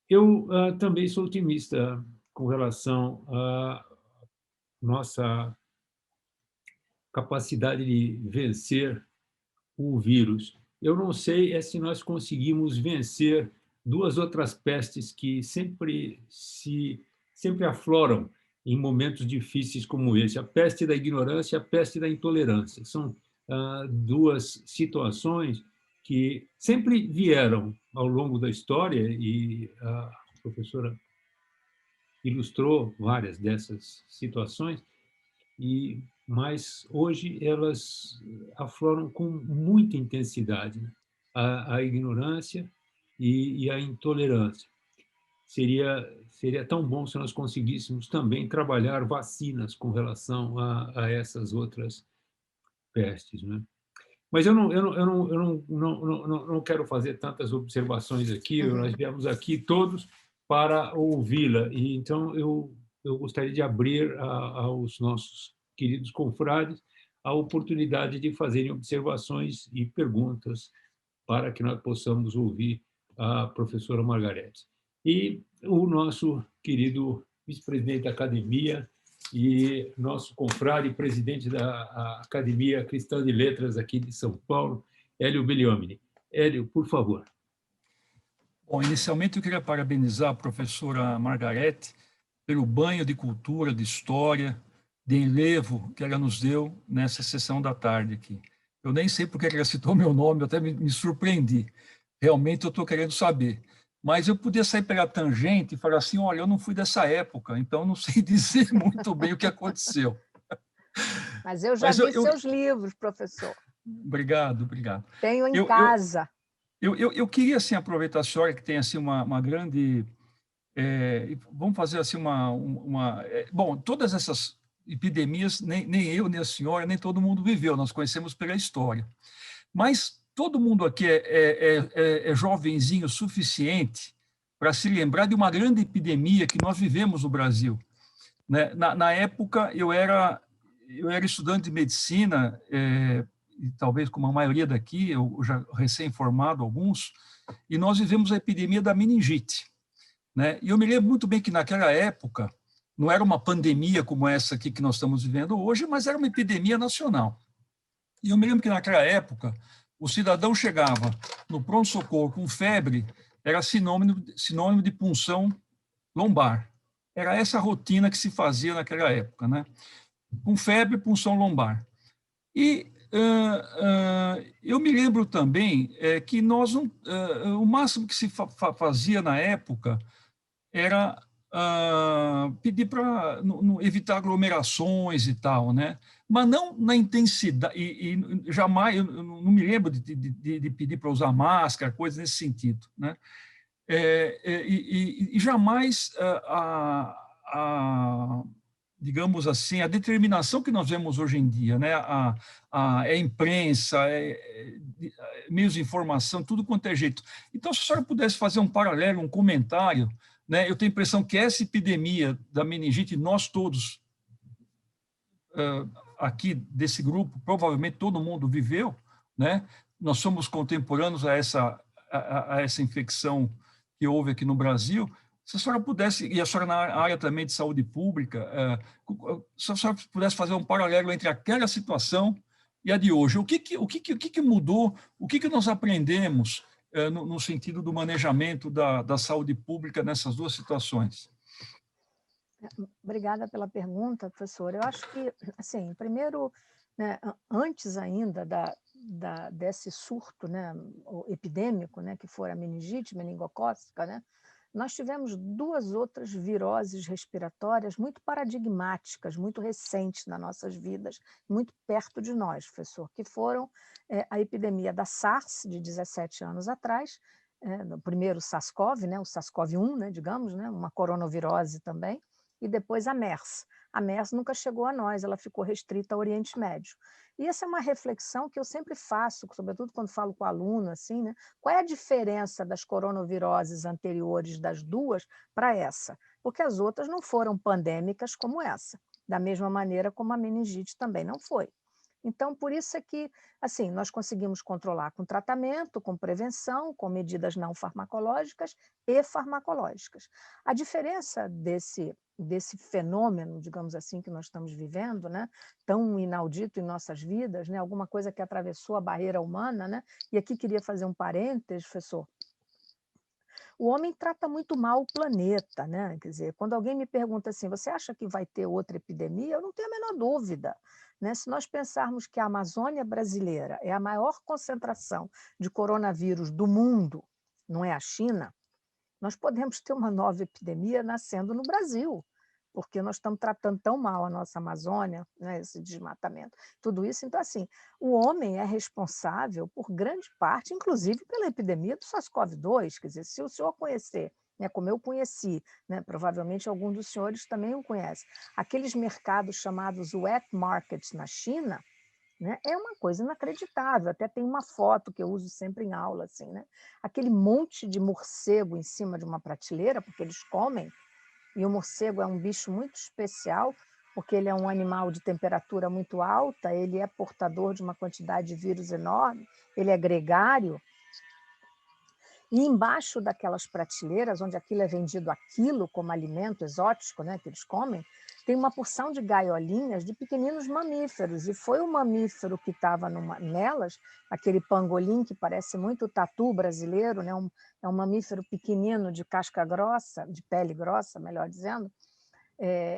A: Eu também sou otimista com relação à nossa capacidade de vencer o vírus. Eu não sei se nós conseguimos vencer duas outras pestes que sempre afloram em momentos difíceis como esse: a peste da ignorância e a peste da intolerância. São duas situações que sempre vieram ao longo da história, e a professora ilustrou várias dessas situações, mas hoje elas afloram com muita intensidade, né? A ignorância e a intolerância. Seria tão bom se nós conseguíssemos também trabalhar vacinas com relação a essas outras pestes, né? Mas eu não quero fazer tantas observações aqui. Nós viemos aqui todos para ouvi-la, e então eu gostaria de abrir aos nossos queridos confrades a oportunidade de fazerem observações e perguntas para que nós possamos ouvir a professora Margarete. E o nosso querido vice-presidente da academia e nosso confrade, presidente da Academia Cristã de Letras aqui de São Paulo, Hélio Beliomini. Hélio, por favor.
C: Bom, inicialmente eu queria parabenizar a professora Margarete pelo banho de cultura, de história, de enlevo que ela nos deu nessa sessão da tarde aqui. Eu nem sei porque ela citou meu nome, eu até me surpreendi. Realmente eu estou querendo saber. Mas eu podia sair pela tangente e falar assim: olha, eu não fui dessa época, então não sei dizer muito bem o que aconteceu.
B: Mas eu já vi seus livros, professor.
C: Obrigado, obrigado.
B: Tenho em casa.
C: Eu queria assim, aproveitar a senhora que tem assim, uma grande... vamos fazer assim bom, todas essas epidemias, nem eu, nem a senhora, nem todo mundo viveu, nós conhecemos pela história. Mas todo mundo aqui é jovenzinho o suficiente para se lembrar de uma grande epidemia que nós vivemos no Brasil, né? Na época, eu era estudante de medicina, e talvez como a maioria daqui, eu já recém-formado alguns, e nós vivemos a epidemia da meningite, né? E eu me lembro muito bem que naquela época não era uma pandemia como essa aqui que nós estamos vivendo hoje, mas era uma epidemia nacional. E eu me lembro que naquela época o cidadão chegava no pronto-socorro com febre, era sinônimo de punção lombar. Era essa a rotina que se fazia naquela época, né? Com febre, punção lombar. E eu me lembro também que nós o máximo que se fazia na época era pedir para evitar aglomerações e tal, né? Mas não na intensidade, e jamais, eu não me lembro de pedir para usar máscara, coisas nesse sentido, né? E jamais digamos assim, a determinação que nós vemos hoje em dia, né? Imprensa, meios de informação, tudo quanto é jeito. Então, se a senhora pudesse fazer um paralelo, um comentário, né? Eu tenho a impressão que essa epidemia da meningite, nós todos aqui desse grupo, provavelmente todo mundo viveu, né? Nós somos contemporâneos a essa infecção que houve aqui no Brasil. Se a senhora pudesse, e a senhora na área também de saúde pública, se a senhora pudesse fazer um paralelo entre aquela situação e a de hoje, o que mudou, o que nós aprendemos no sentido do manejamento da saúde pública nessas duas situações?
B: Obrigada pela pergunta, professor. Eu acho que, assim, primeiro, né, antes ainda desse surto, né, epidêmico, né, que foi a meningite meningocócica, né, nós tivemos duas outras viroses respiratórias muito paradigmáticas, muito recentes nas nossas vidas, muito perto de nós, professor, que foram a epidemia da SARS, de 17 anos atrás, no primeiro SARS-CoV, né, o SARS-CoV-1, né, digamos, né, uma coronavirose também, e depois a MERS. A MERS nunca chegou a nós, ela ficou restrita ao Oriente Médio. E essa é uma reflexão que eu sempre faço, sobretudo quando falo com aluno, assim, né? Qual é a diferença das coronaviroses anteriores das duas para essa? Porque as outras não foram pandêmicas como essa. da mesma maneira como a meningite também não foi. Então, por isso é que, assim, nós conseguimos controlar com tratamento, com prevenção, com medidas não farmacológicas e farmacológicas. A diferença desse fenômeno, digamos assim, que nós estamos vivendo, né, tão inaudito em nossas vidas, né, alguma coisa que atravessou a barreira humana, né, e aqui queria fazer um parênteses, professor. O homem trata muito mal o planeta, né? Quer dizer, quando alguém me pergunta assim, você acha que vai ter outra epidemia? Eu não tenho a menor dúvida, né? Se nós pensarmos que a Amazônia brasileira é a maior concentração de coronavírus do mundo, não é a China, nós podemos ter uma nova epidemia nascendo no Brasil, porque nós estamos tratando tão mal a nossa Amazônia, né, esse desmatamento, tudo isso. Então, assim, o homem é responsável por grande parte, inclusive pela epidemia do SARS-CoV-2, quer dizer, se o senhor conhecer, né, como eu conheci, né, provavelmente algum dos senhores também o conhece, aqueles mercados chamados wet markets na China, né? É uma coisa inacreditável, até tem uma foto que eu uso sempre em aula, assim, né? Aquele monte de morcego em cima de uma prateleira, porque eles comem, e o morcego é um bicho muito especial, porque ele é um animal de temperatura muito alta, ele é portador de uma quantidade de vírus enorme, ele é gregário, e embaixo daquelas prateleiras, onde aquilo é vendido a quilo como alimento exótico, né, que eles comem, tem uma porção de gaiolinhas de pequeninos mamíferos. E foi o mamífero que estava nelas, aquele pangolim que parece muito o tatu brasileiro, né, é um mamífero pequenino de casca grossa, de pele grossa, melhor dizendo.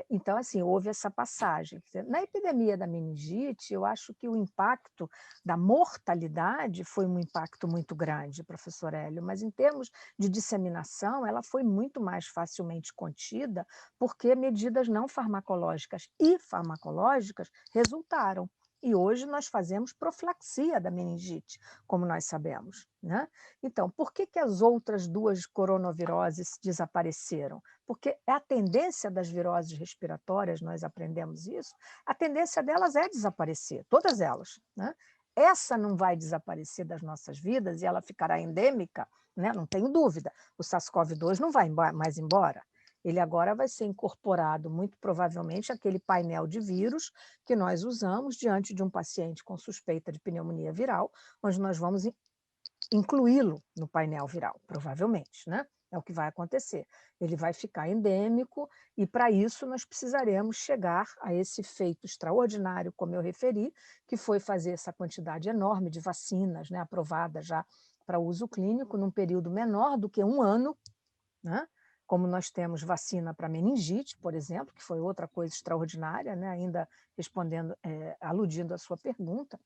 B: Então, assim, houve essa passagem. Na epidemia da meningite, eu acho que o impacto da mortalidade foi um impacto muito grande, professor Hélio, mas em termos de disseminação, ela foi muito mais facilmente contida, porque medidas não farmacológicas e farmacológicas resultaram. E hoje nós fazemos profilaxia da meningite, como nós sabemos, né? Então, por que as outras duas coronaviroses desapareceram? Porque é a tendência das viroses respiratórias, nós aprendemos isso, a tendência delas é desaparecer, todas elas, né? Essa não vai desaparecer das nossas vidas e ela ficará endêmica, né? Não tenho dúvida. O SARS-CoV-2 não vai mais embora. Ele agora vai ser incorporado, muito provavelmente, àquele painel de vírus que nós usamos diante de um paciente com suspeita de pneumonia viral, onde nós vamos incluí-lo no painel viral, provavelmente, né? É o que vai acontecer. Ele vai ficar endêmico e, para isso, nós precisaremos chegar a esse feito extraordinário, como eu referi, que foi fazer essa quantidade enorme de vacinas, né, aprovadas já para uso clínico num período menor do que um ano, né? Como nós temos vacina para meningite, por exemplo, que foi outra coisa extraordinária, né? Ainda respondendo, aludindo à sua pergunta.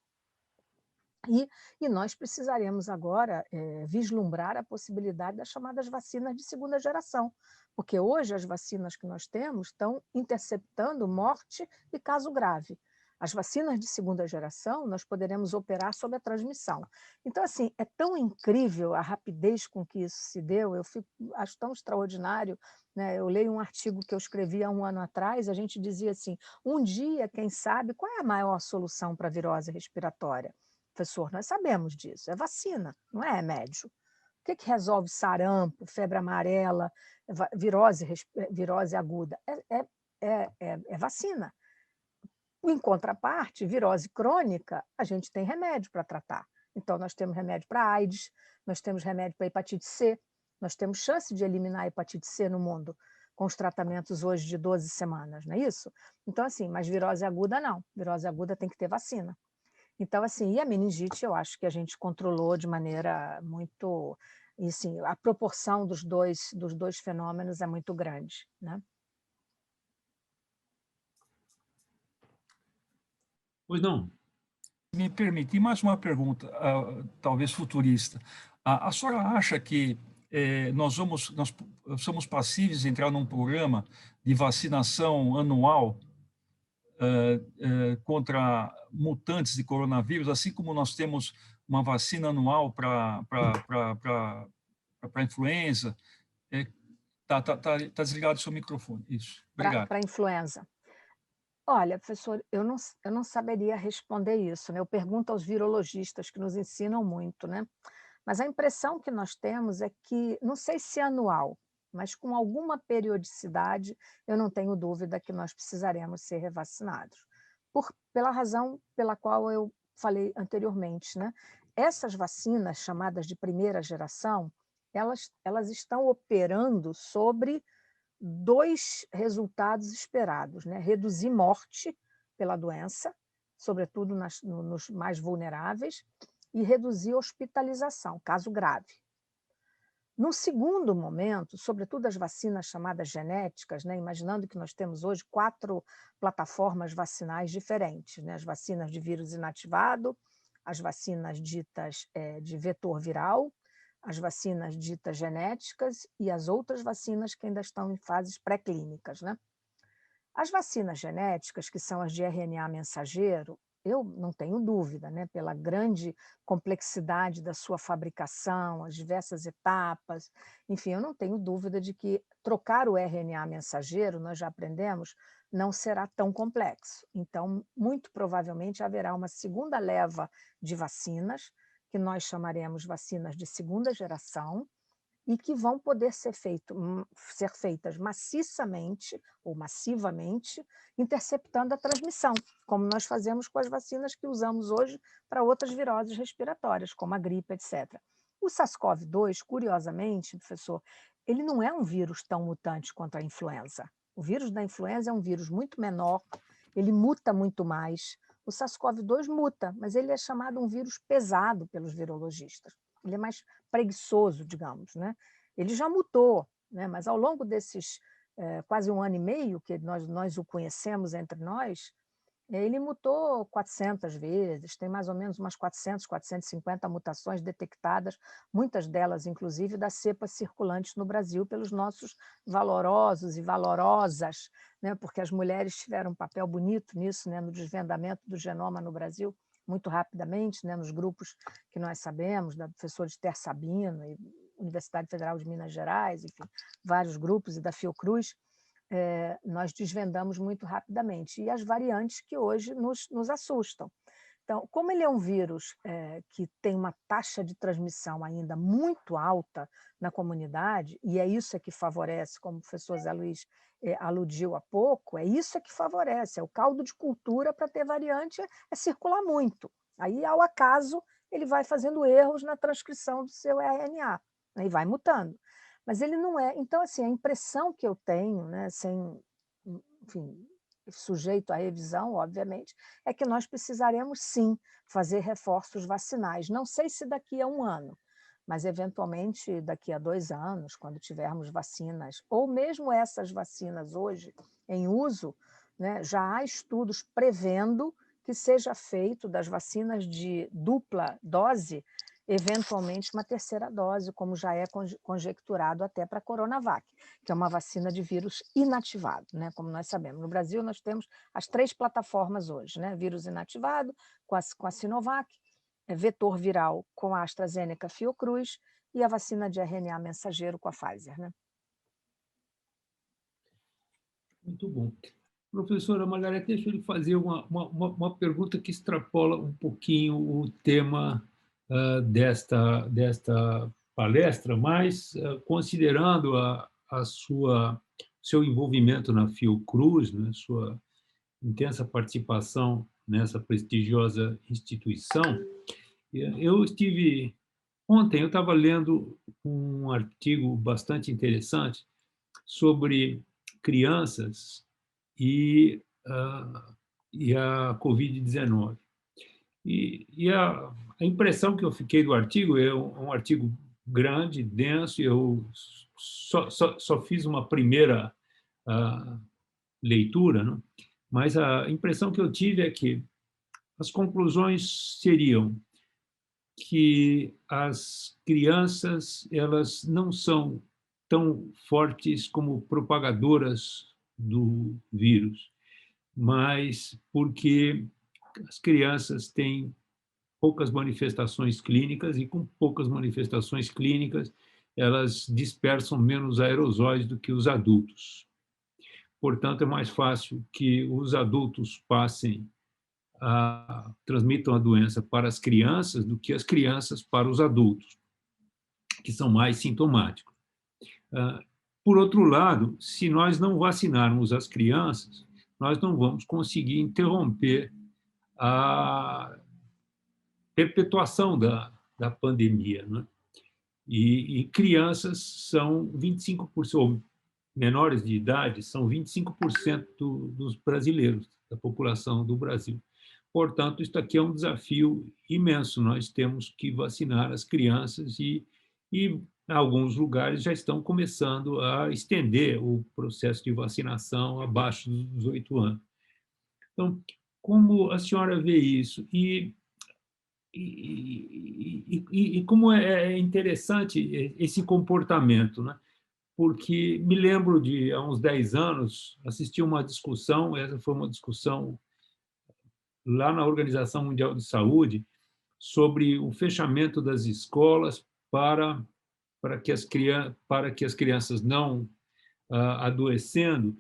B: E nós precisaremos agora vislumbrar a possibilidade das chamadas vacinas de segunda geração, porque hoje as vacinas que nós temos estão interceptando morte e caso grave. As vacinas de segunda geração, nós poderemos operar sob a transmissão. Então, assim, é tão incrível a rapidez com que isso se deu, acho tão extraordinário, né? Eu leio um artigo que eu escrevi há um ano atrás, a gente dizia assim, um dia, quem sabe, qual é a maior solução para a virose respiratória? Professor, nós sabemos disso, é vacina, não é remédio. O que resolve sarampo, febre amarela, virose aguda? É vacina. Em contraparte, virose crônica, a gente tem remédio para tratar. Então, nós temos remédio para AIDS, nós temos remédio para hepatite C, nós temos chance de eliminar a hepatite C no mundo, com os tratamentos hoje de 12 semanas, não é isso? Então, assim, mas virose aguda não. Virose aguda tem que ter vacina. Então, assim, e a meningite eu acho que a gente controlou de maneira muito... E, assim, a proporção dos dois fenômenos é muito grande, né?
A: Pois não.
C: Me permitir mais uma pergunta, talvez futurista. A senhora acha que nós somos passíveis de entrar num programa de vacinação anual contra mutantes de coronavírus, assim como nós temos uma vacina anual para influenza? Tá desligado o seu microfone. Isso. Obrigado.
B: Para influenza. Olha, professor, eu não saberia responder isso, né? Eu pergunto aos virologistas, que nos ensinam muito, né? Mas a impressão que nós temos é que, não sei se é anual, mas com alguma periodicidade, eu não tenho dúvida que nós precisaremos ser revacinados. Pela razão pela qual eu falei anteriormente, né? Essas vacinas, chamadas de primeira geração, elas estão operando sobre dois resultados esperados, né? Reduzir morte pela doença, sobretudo nos mais vulneráveis, e reduzir hospitalização, caso grave. No segundo momento, sobretudo as vacinas chamadas genéticas, né? Imaginando que nós temos hoje 4 plataformas vacinais diferentes, né? As vacinas de vírus inativado, as vacinas ditas de vetor viral, as vacinas ditas genéticas e as outras vacinas que ainda estão em fases pré-clínicas, né? As vacinas genéticas, que são as de RNA mensageiro, eu não tenho dúvida, né, pela grande complexidade da sua fabricação, as diversas etapas, enfim, eu não tenho dúvida de que trocar o RNA mensageiro, nós já aprendemos, não será tão complexo. Então, muito provavelmente haverá uma segunda leva de vacinas, que nós chamaremos vacinas de segunda geração, e que vão poder ser feitas maciçamente ou massivamente, interceptando a transmissão, como nós fazemos com as vacinas que usamos hoje para outras viroses respiratórias, como a gripe, etc. O SARS-CoV-2, curiosamente, professor, ele não é um vírus tão mutante quanto a influenza. O vírus da influenza é um vírus muito menor, ele muta muito mais. O SARS-CoV-2 muta, mas ele é chamado um vírus pesado pelos virologistas. Ele é mais preguiçoso, digamos, né? Ele já mutou, né? Mas ao longo desses quase 1 ano e meio que nós o conhecemos entre nós, ele mutou 400 vezes, tem mais ou menos umas 400, 450 mutações detectadas, muitas delas, inclusive, das cepas circulantes no Brasil pelos nossos valorosos e valorosas, né? Porque as mulheres tiveram um papel bonito nisso, né? No desvendamento do genoma no Brasil, muito rapidamente, né? Nos grupos que nós sabemos, da professora Esther Sabino, e Universidade Federal de Minas Gerais, enfim, vários grupos, e da Fiocruz, nós desvendamos muito rapidamente. E as variantes que hoje nos assustam. Então, como ele é um vírus que tem uma taxa de transmissão ainda muito alta na comunidade, e é isso que favorece, como o professor Zé Luiz aludiu há pouco, é isso que favorece, é o caldo de cultura para ter variante, é circular muito. Aí, ao acaso, ele vai fazendo erros na transcrição do seu RNA, né, e vai mutando. Mas ele não é. Então, assim, a impressão que eu tenho, né, sem, enfim, sujeito à revisão, obviamente, é que nós precisaremos, sim, fazer reforços vacinais. Não sei se daqui a 1 ano, mas, eventualmente, daqui a 2 anos, quando tivermos vacinas, ou mesmo essas vacinas hoje em uso, né, já há estudos prevendo que seja feito das vacinas de dupla dose, eventualmente uma terceira dose, como já é conjecturado até para a Coronavac, que é uma vacina de vírus inativado, né? Como nós sabemos. No Brasil, nós temos as 3 plataformas hoje, né? Vírus inativado com a Sinovac, vetor viral com a AstraZeneca Fiocruz e a vacina de RNA mensageiro com a Pfizer, né?
A: Muito bom. Professora Margareth, deixa eu lhe fazer uma pergunta que extrapola um pouquinho o tema desta palestra, mas considerando seu envolvimento na Fiocruz, né, sua intensa participação nessa prestigiosa instituição, ontem eu estava lendo um artigo bastante interessante sobre crianças e a Covid-19. E a impressão que eu fiquei do artigo é um artigo grande, denso, e eu só fiz uma primeira leitura, né? Mas a impressão que eu tive é que as conclusões seriam que as crianças elas não são tão fortes como propagadoras do vírus, mas porque as crianças têm poucas manifestações clínicas e, com poucas manifestações clínicas, elas dispersam menos aerosóis do que os adultos. Portanto, é mais fácil que os adultos transmitam a doença para as crianças do que as crianças para os adultos, que são mais sintomáticos. Por outro lado, se nós não vacinarmos as crianças, nós não vamos conseguir interromper a perpetuação da pandemia, né? E crianças são 25%, ou menores de idade, são 25% dos brasileiros, da população do Brasil. Portanto, isso aqui é um desafio imenso. Nós temos que vacinar as crianças e alguns lugares já estão começando a estender o processo de vacinação abaixo dos 8 anos. Então, como a senhora vê isso? E como é interessante esse comportamento, né? Porque me lembro de, há uns 10 anos, assistir uma discussão, essa foi uma discussão lá na Organização Mundial de Saúde, sobre o fechamento das escolas para que as crianças não adoecendo,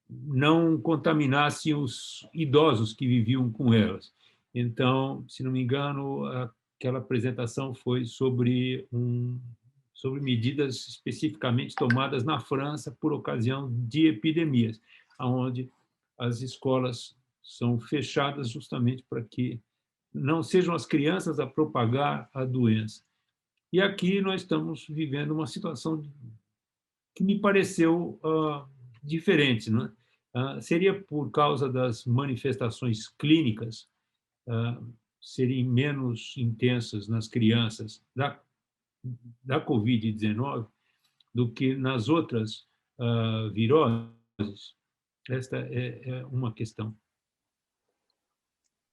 A: não contaminassem os idosos que viviam com elas. Então, se não me engano, aquela apresentação foi sobre medidas especificamente tomadas na França por ocasião de epidemias, onde as escolas são fechadas justamente para que não sejam as crianças a propagar a doença. E aqui nós estamos vivendo uma situação que me pareceu diferente, não é? Seria por causa das manifestações clínicas serem menos intensas nas crianças da Covid-19 do que nas outras viroses? Esta é uma questão.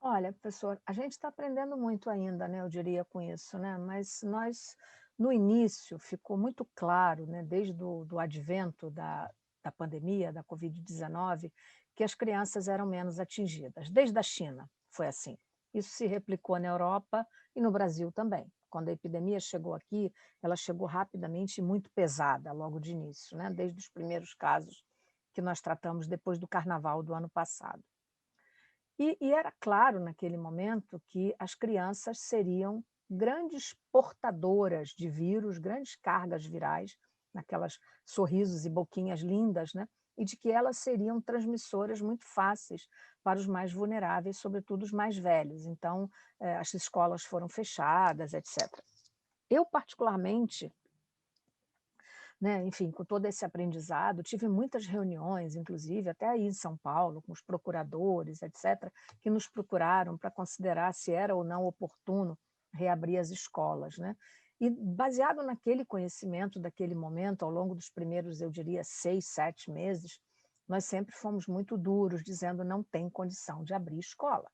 B: Olha, professor, a gente está aprendendo muito ainda, né, eu diria, com isso, né? Mas nós, no início, ficou muito claro, né, desde o advento da pandemia, da Covid-19, que as crianças eram menos atingidas. Desde a China foi assim. Isso se replicou na Europa e no Brasil também. Quando a epidemia chegou aqui, ela chegou rapidamente e muito pesada, logo de início, né? Desde os primeiros casos que nós tratamos depois do carnaval do ano passado. E era claro naquele momento que as crianças seriam grandes portadoras de vírus, grandes cargas virais, naquelas sorrisos e boquinhas lindas, né? E de que elas seriam transmissoras muito fáceis para os mais vulneráveis, sobretudo os mais velhos. Então, as escolas foram fechadas, etc. Eu, particularmente, né, enfim, com todo esse aprendizado, tive muitas reuniões, inclusive até aí em São Paulo, com os procuradores, etc., que nos procuraram para considerar se era ou não oportuno reabrir as escolas, né? E baseado naquele conhecimento daquele momento, ao longo dos primeiros, eu diria, 6, 7 meses, nós sempre fomos muito duros, dizendo não tem condição de abrir escola,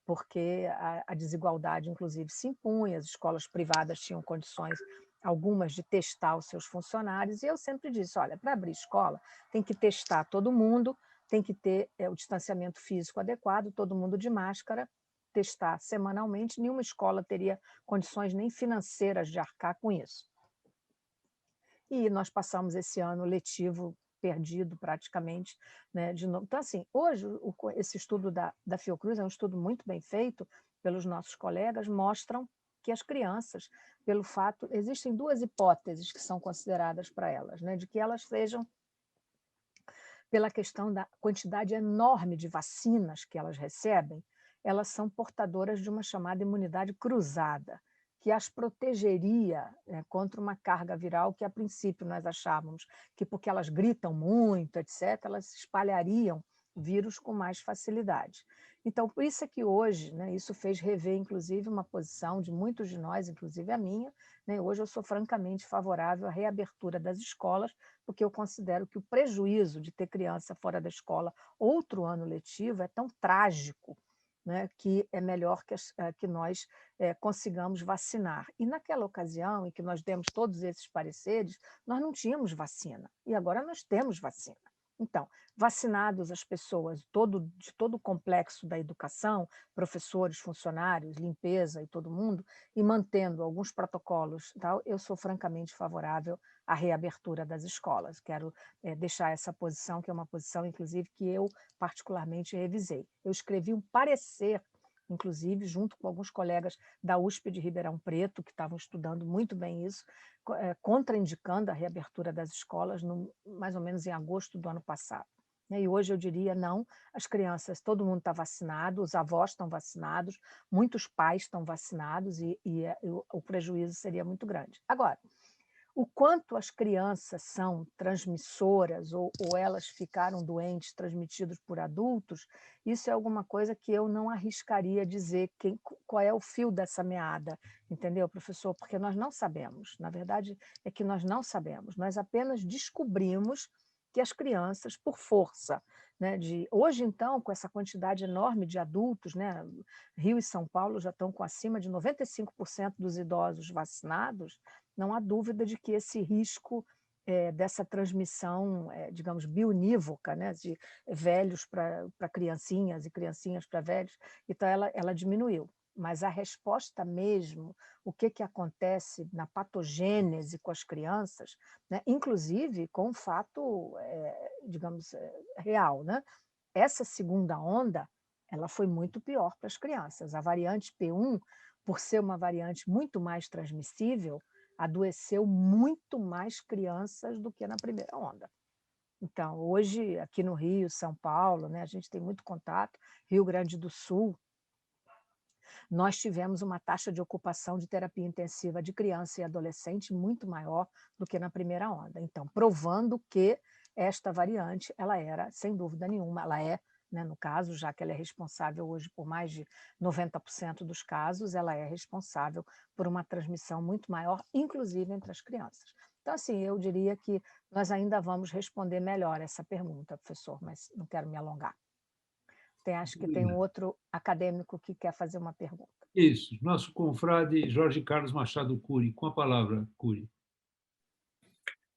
B: porque a desigualdade, inclusive, se impunha, as escolas privadas tinham condições algumas de testar os seus funcionários, e eu sempre disse, olha, para abrir escola tem que testar todo mundo, tem que ter o distanciamento físico adequado, todo mundo de máscara, testar semanalmente, nenhuma escola teria condições nem financeiras de arcar com isso. E nós passamos esse ano letivo perdido praticamente, né, de novo. Então, assim, hoje esse estudo da Fiocruz é um estudo muito bem feito pelos nossos colegas, mostram que as crianças, pelo fato, existem duas hipóteses que são consideradas para elas, né, de que elas sejam, pela questão da quantidade enorme de vacinas que elas recebem, elas são portadoras de uma chamada imunidade cruzada, que as protegeria contra uma carga viral que, a princípio, nós achávamos que, porque elas gritam muito, etc., elas espalhariam vírus com mais facilidade. Então, por isso é que hoje, né, isso fez rever, inclusive, uma posição de muitos de nós, inclusive a minha, né, hoje eu sou francamente favorável à reabertura das escolas, porque eu considero que o prejuízo de ter criança fora da escola outro ano letivo é tão trágico, né, que é melhor que nós consigamos vacinar. E naquela ocasião em que nós demos todos esses pareceres, nós não tínhamos vacina, e agora nós temos vacina. Então, vacinados as pessoas de todo o complexo da educação, professores, funcionários, limpeza e todo mundo, e mantendo alguns protocolos, tal, eu sou francamente favorável à reabertura das escolas. Quero deixar essa posição, que é uma posição, inclusive, que eu particularmente revisei. Eu escrevi um parecer inclusive junto com alguns colegas da USP de Ribeirão Preto, que estavam estudando muito bem isso, contraindicando a reabertura das escolas mais ou menos em agosto do ano passado. E hoje eu diria, não, as crianças, todo mundo está vacinado, os avós estão vacinados, muitos pais estão vacinados e o prejuízo seria muito grande. Agora, o quanto as crianças são transmissoras ou elas ficaram doentes, transmitidas por adultos, isso é alguma coisa que eu não arriscaria dizer qual é o fio dessa meada, entendeu, professor? Porque nós não sabemos. Na verdade, é que nós não sabemos. Nós apenas descobrimos que as crianças, por força, né, hoje, então, com essa quantidade enorme de adultos, né, Rio e São Paulo já estão com acima de 95% dos idosos vacinados, não há dúvida de que esse risco dessa transmissão, digamos, bionívoca, né, de velhos para criancinhas e criancinhas para velhos, então ela diminuiu. Mas a resposta mesmo, o que acontece na patogênese com as crianças, né, inclusive com um fato, digamos, real, né? Essa segunda onda, ela foi muito pior para as crianças. A variante P1, por ser uma variante muito mais transmissível, adoeceu muito mais crianças do que na primeira onda. Então, hoje, aqui no Rio, São Paulo, né, a gente tem muito contato, Rio Grande do Sul, nós tivemos uma taxa de ocupação de terapia intensiva de criança e adolescente muito maior do que na primeira onda. Então, provando que esta variante, ela era, sem dúvida nenhuma, ela é, né, no caso, já que ela é responsável hoje por mais de 90% dos casos, ela é responsável por uma transmissão muito maior, inclusive entre as crianças. Então, assim, eu diria que nós ainda vamos responder melhor essa pergunta, professor, mas não quero me alongar. Acho que tem um outro acadêmico que quer fazer uma pergunta.
A: Isso, nosso confrade Jorge Carlos Machado Cury. Com a palavra, Cury.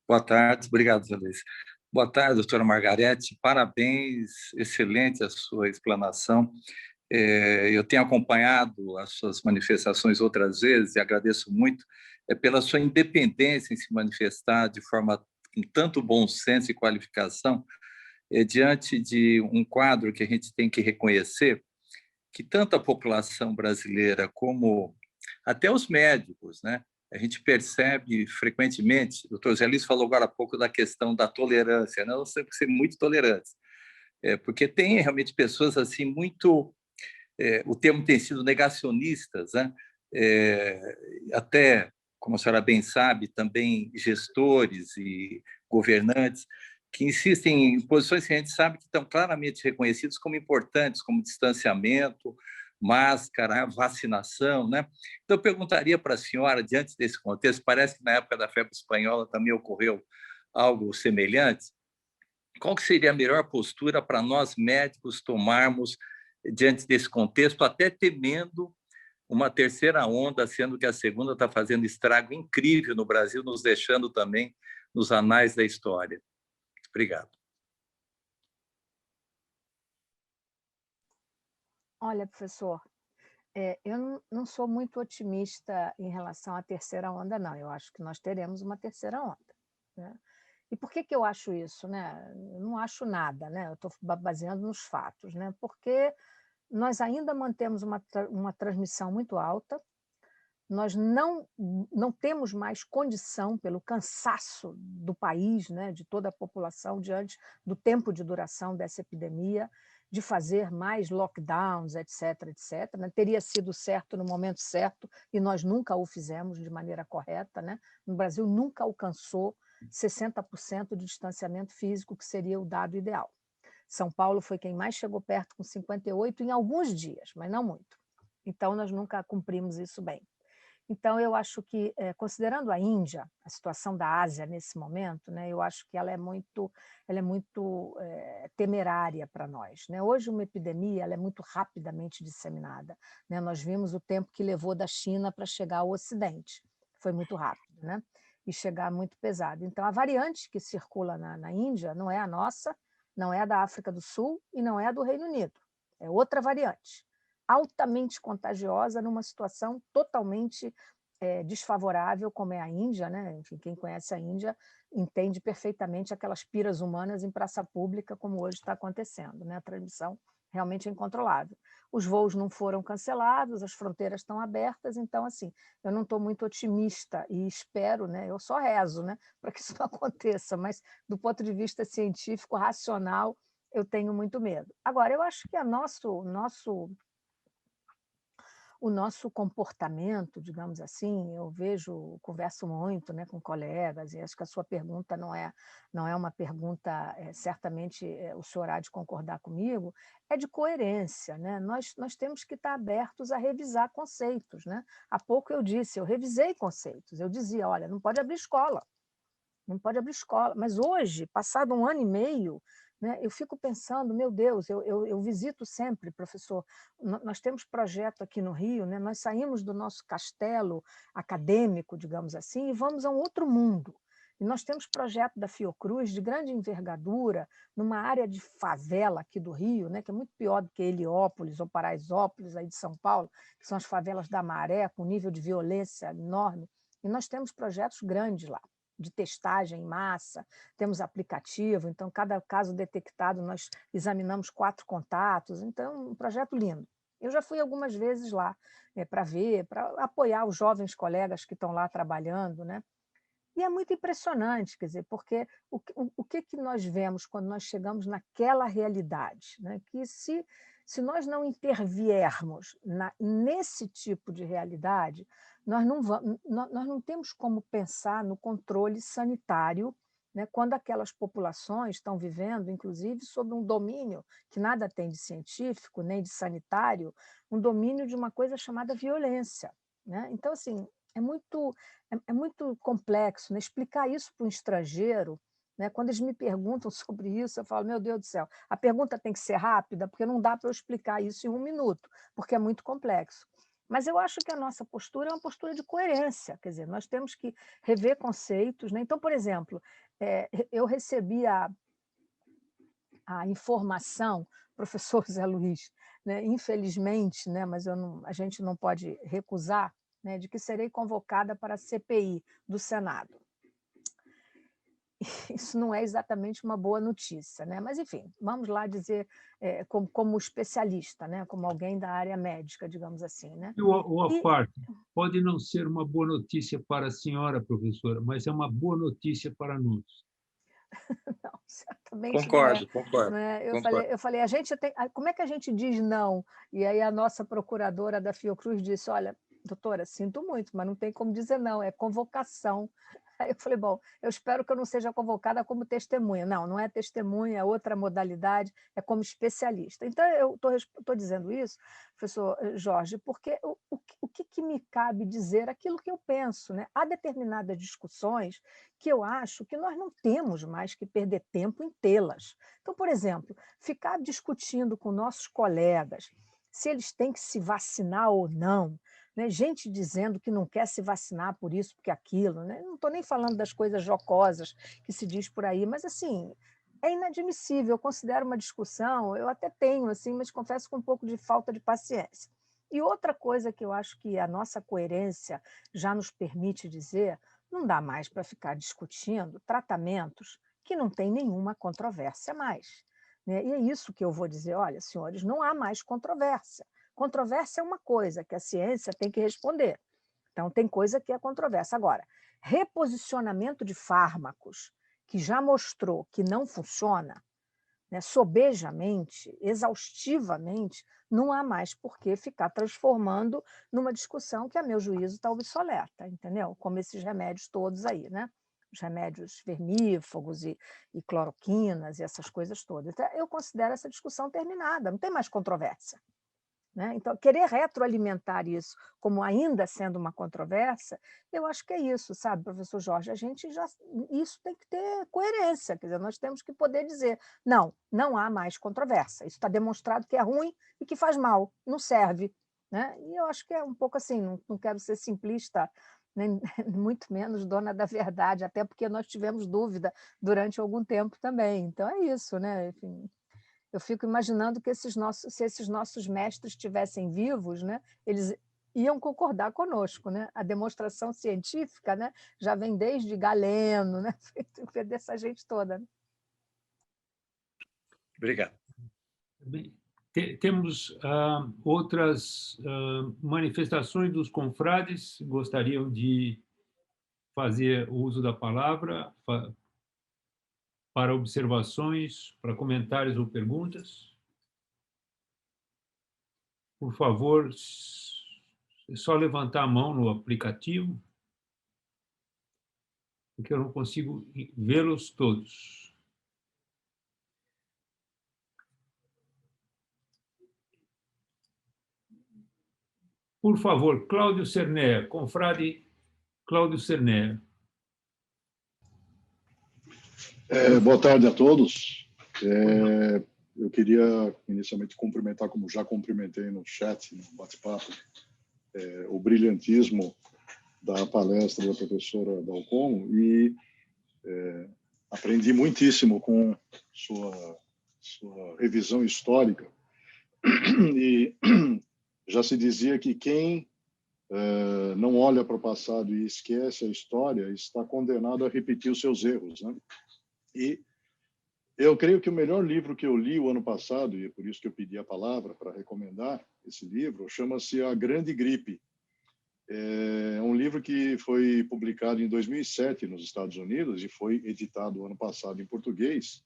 D: Boa tarde, obrigado, Zé Luiz. Boa tarde, doutora Margarete, parabéns, excelente a sua explanação. Eu tenho acompanhado as suas manifestações outras vezes e agradeço muito pela sua independência em se manifestar de forma com tanto bom senso e qualificação, diante de um quadro que a gente tem que reconhecer, que tanto a população brasileira como até os médicos, né? A gente percebe frequentemente, o doutor Zé Luiz falou agora há pouco da questão da tolerância, né? Nós temos que ser muito tolerantes, porque tem realmente pessoas assim muito, o termo tem sido negacionistas, né? Até, como a senhora bem sabe, também gestores e governantes que insistem em posições que a gente sabe que estão claramente reconhecidas como importantes, como distanciamento, máscara, vacinação, né? Então, eu perguntaria para a senhora, diante desse contexto, parece que na época da febre espanhola também ocorreu algo semelhante, qual que seria a melhor postura para nós médicos tomarmos diante desse contexto, até temendo uma terceira onda, sendo que a segunda está fazendo estrago incrível no Brasil, nos deixando também nos anais da história? Obrigado.
B: Olha, professor, eu não sou muito otimista em relação à terceira onda, não. Eu acho que nós teremos uma terceira onda, né? E por que eu acho isso, né? Eu não acho nada, né? Eu estou baseando nos fatos, né? Porque nós ainda mantemos uma transmissão muito alta, nós não temos mais condição, pelo cansaço do país, né, de toda a população, diante do tempo de duração dessa epidemia, de fazer mais lockdowns, etc., etc., né? Teria sido certo no momento certo e nós nunca o fizemos de maneira correta, né? No Brasil nunca alcançou 60% de distanciamento físico, que seria o dado ideal. São Paulo foi quem mais chegou perto, com 58% em alguns dias, mas não muito. Então, nós nunca cumprimos isso bem. Então, eu acho que, considerando a Índia, a situação da Ásia nesse momento, né, eu acho que ela é muito temerária para nós, né? Hoje, uma epidemia ela é muito rapidamente disseminada, né? Nós vimos o tempo que levou da China para chegar ao Ocidente, foi muito rápido, né? E chegar muito pesado. Então, a variante que circula na Índia não é a nossa, não é a da África do Sul e não é a do Reino Unido, é outra variante, altamente contagiosa, numa situação totalmente desfavorável, como é a Índia, né? Enfim, quem conhece a Índia entende perfeitamente aquelas piras humanas em praça pública, como hoje está acontecendo, né? A transmissão realmente é incontrolável. Os voos não foram cancelados, as fronteiras estão abertas, então, assim, eu não estou muito otimista e espero, né, eu só rezo, né, para que isso não aconteça, mas do ponto de vista científico, racional, eu tenho muito medo. Agora, eu acho que o nosso comportamento, digamos assim, eu vejo, converso muito, né, com colegas, e acho que a sua pergunta não é uma pergunta, certamente o senhor há de concordar comigo, é de coerência, né? Nós temos que estar abertos a revisar conceitos, né? Há pouco eu disse, eu revisei conceitos, eu dizia, olha, não pode abrir escola, não pode abrir escola. Mas hoje, passado 1 ano e meio, né, eu fico pensando, meu Deus, eu visito sempre, professor, nós temos projeto aqui no Rio, né, nós saímos do nosso castelo acadêmico, digamos assim, e vamos a um outro mundo. E nós temos projeto da Fiocruz de grande envergadura, numa área de favela aqui do Rio, né, que é muito pior do que Heliópolis ou Paraisópolis, aí de São Paulo, que são as favelas da Maré, com nível de violência enorme. E nós temos projetos grandes lá, de testagem em massa, temos aplicativo, então, cada caso detectado, nós examinamos 4 contatos, então, um projeto lindo. Eu já fui algumas vezes lá para ver, para apoiar os jovens colegas que estão lá trabalhando, né? E é muito impressionante, quer dizer, porque o que nós vemos quando nós chegamos naquela realidade, né? Que se nós não interviermos nesse tipo de realidade, nós não temos como pensar no controle sanitário, né, quando aquelas populações estão vivendo, inclusive, sob um domínio que nada tem de científico, nem de sanitário, um domínio de uma coisa chamada violência. Né? Então, assim, é muito complexo, né? Explicar isso para um estrangeiro, né? Quando eles me perguntam sobre isso, eu falo, meu Deus do céu, a pergunta tem que ser rápida, porque não dá para eu explicar isso em 1 minuto, porque é muito complexo. Mas eu acho que a nossa postura é uma postura de coerência, quer dizer, nós temos que rever conceitos. Né? Então, por exemplo, eu recebi a informação, professor Zé Luiz, né? Infelizmente, né? Mas a gente não pode recusar, né? De que serei convocada para a CPI do Senado. Isso não é exatamente uma boa notícia, né? Mas, enfim, vamos lá dizer como especialista, né? Como alguém da área médica, digamos assim. Né?
A: E a parte pode não ser uma boa notícia para a senhora, professora, mas é uma boa notícia para nós.
B: Não, certamente
D: Concordo,
B: não é.
D: concordo.
B: Não é?
D: Concordo.
B: Eu falei, a gente tem. Como é que a gente diz não? E aí a nossa procuradora da Fiocruz disse: olha, doutora, sinto muito, mas não tem como dizer não, é convocação. Aí eu falei, bom, eu espero que eu não seja convocada como testemunha. Não, não é testemunha, é outra modalidade, é como especialista. Então, eu estou dizendo isso, professor Jorge, porque o que me cabe dizer aquilo que eu penso? Né? Há determinadas discussões que eu acho que nós não temos mais que perder tempo em tê-las. Então, por exemplo, ficar discutindo com nossos colegas se eles têm que se vacinar ou não, né? Gente dizendo que não quer se vacinar por isso, porque aquilo. Né? Não estou nem falando das coisas jocosas que se diz por aí, mas assim, é inadmissível. Eu considero uma discussão, eu até tenho, assim, mas confesso com um pouco de falta de paciência. E outra coisa que eu acho que a nossa coerência já nos permite dizer, não dá mais para ficar discutindo tratamentos que não tem nenhuma controvérsia mais. Né? E é isso que eu vou dizer, olha, senhores, não há mais controvérsia. Controvérsia é uma coisa que a ciência tem que responder. Então, tem coisa que é controvérsia. Agora, reposicionamento de fármacos que já mostrou que não funciona, né, sobejamente, exaustivamente, não há mais por que ficar transformando numa discussão que, a meu juízo, está obsoleta, entendeu? Como esses remédios todos aí, né? Os remédios vermífugos e cloroquinas e essas coisas todas. Então, eu considero essa discussão terminada, não tem mais controvérsia. Né? Então, querer retroalimentar isso como ainda sendo uma controvérsia, eu acho que é isso, sabe, professor Jorge? Isso tem que ter coerência, quer dizer, nós temos que poder dizer, não há mais controvérsia, isso está demonstrado que é ruim e que faz mal, não serve. Né? E eu acho que é um pouco assim, não quero ser simplista, nem, muito menos dona da verdade, até porque nós tivemos dúvida durante algum tempo também. Então é isso, né? Enfim, eu fico imaginando que se esses nossos mestres estivessem vivos, né, eles iam concordar conosco. Né? A demonstração científica, né, já vem desde Galeno, né, dessa gente toda. Né?
D: Obrigado.
A: Bem, Temos outras manifestações dos confrades que gostariam de fazer uso da palavra para observações, para comentários ou perguntas. Por favor, é só levantar a mão no aplicativo, porque eu não consigo vê-los todos. Por favor, Cláudio Cerner, confrade Cláudio Cerner.
E: Boa tarde a todos. Eu queria inicialmente cumprimentar, como já cumprimentei no chat, no bate-papo, o brilhantismo da palestra da professora Dalcomo e aprendi muitíssimo com sua revisão histórica. E já se dizia que quem não olha para o passado e esquece a história está condenado a repetir os seus erros, né? E eu creio que o melhor livro que eu li o ano passado, e é por isso que eu pedi a palavra para recomendar esse livro, chama-se A Grande Gripe. É um livro que foi publicado em 2007 nos Estados Unidos e foi editado ano passado em português.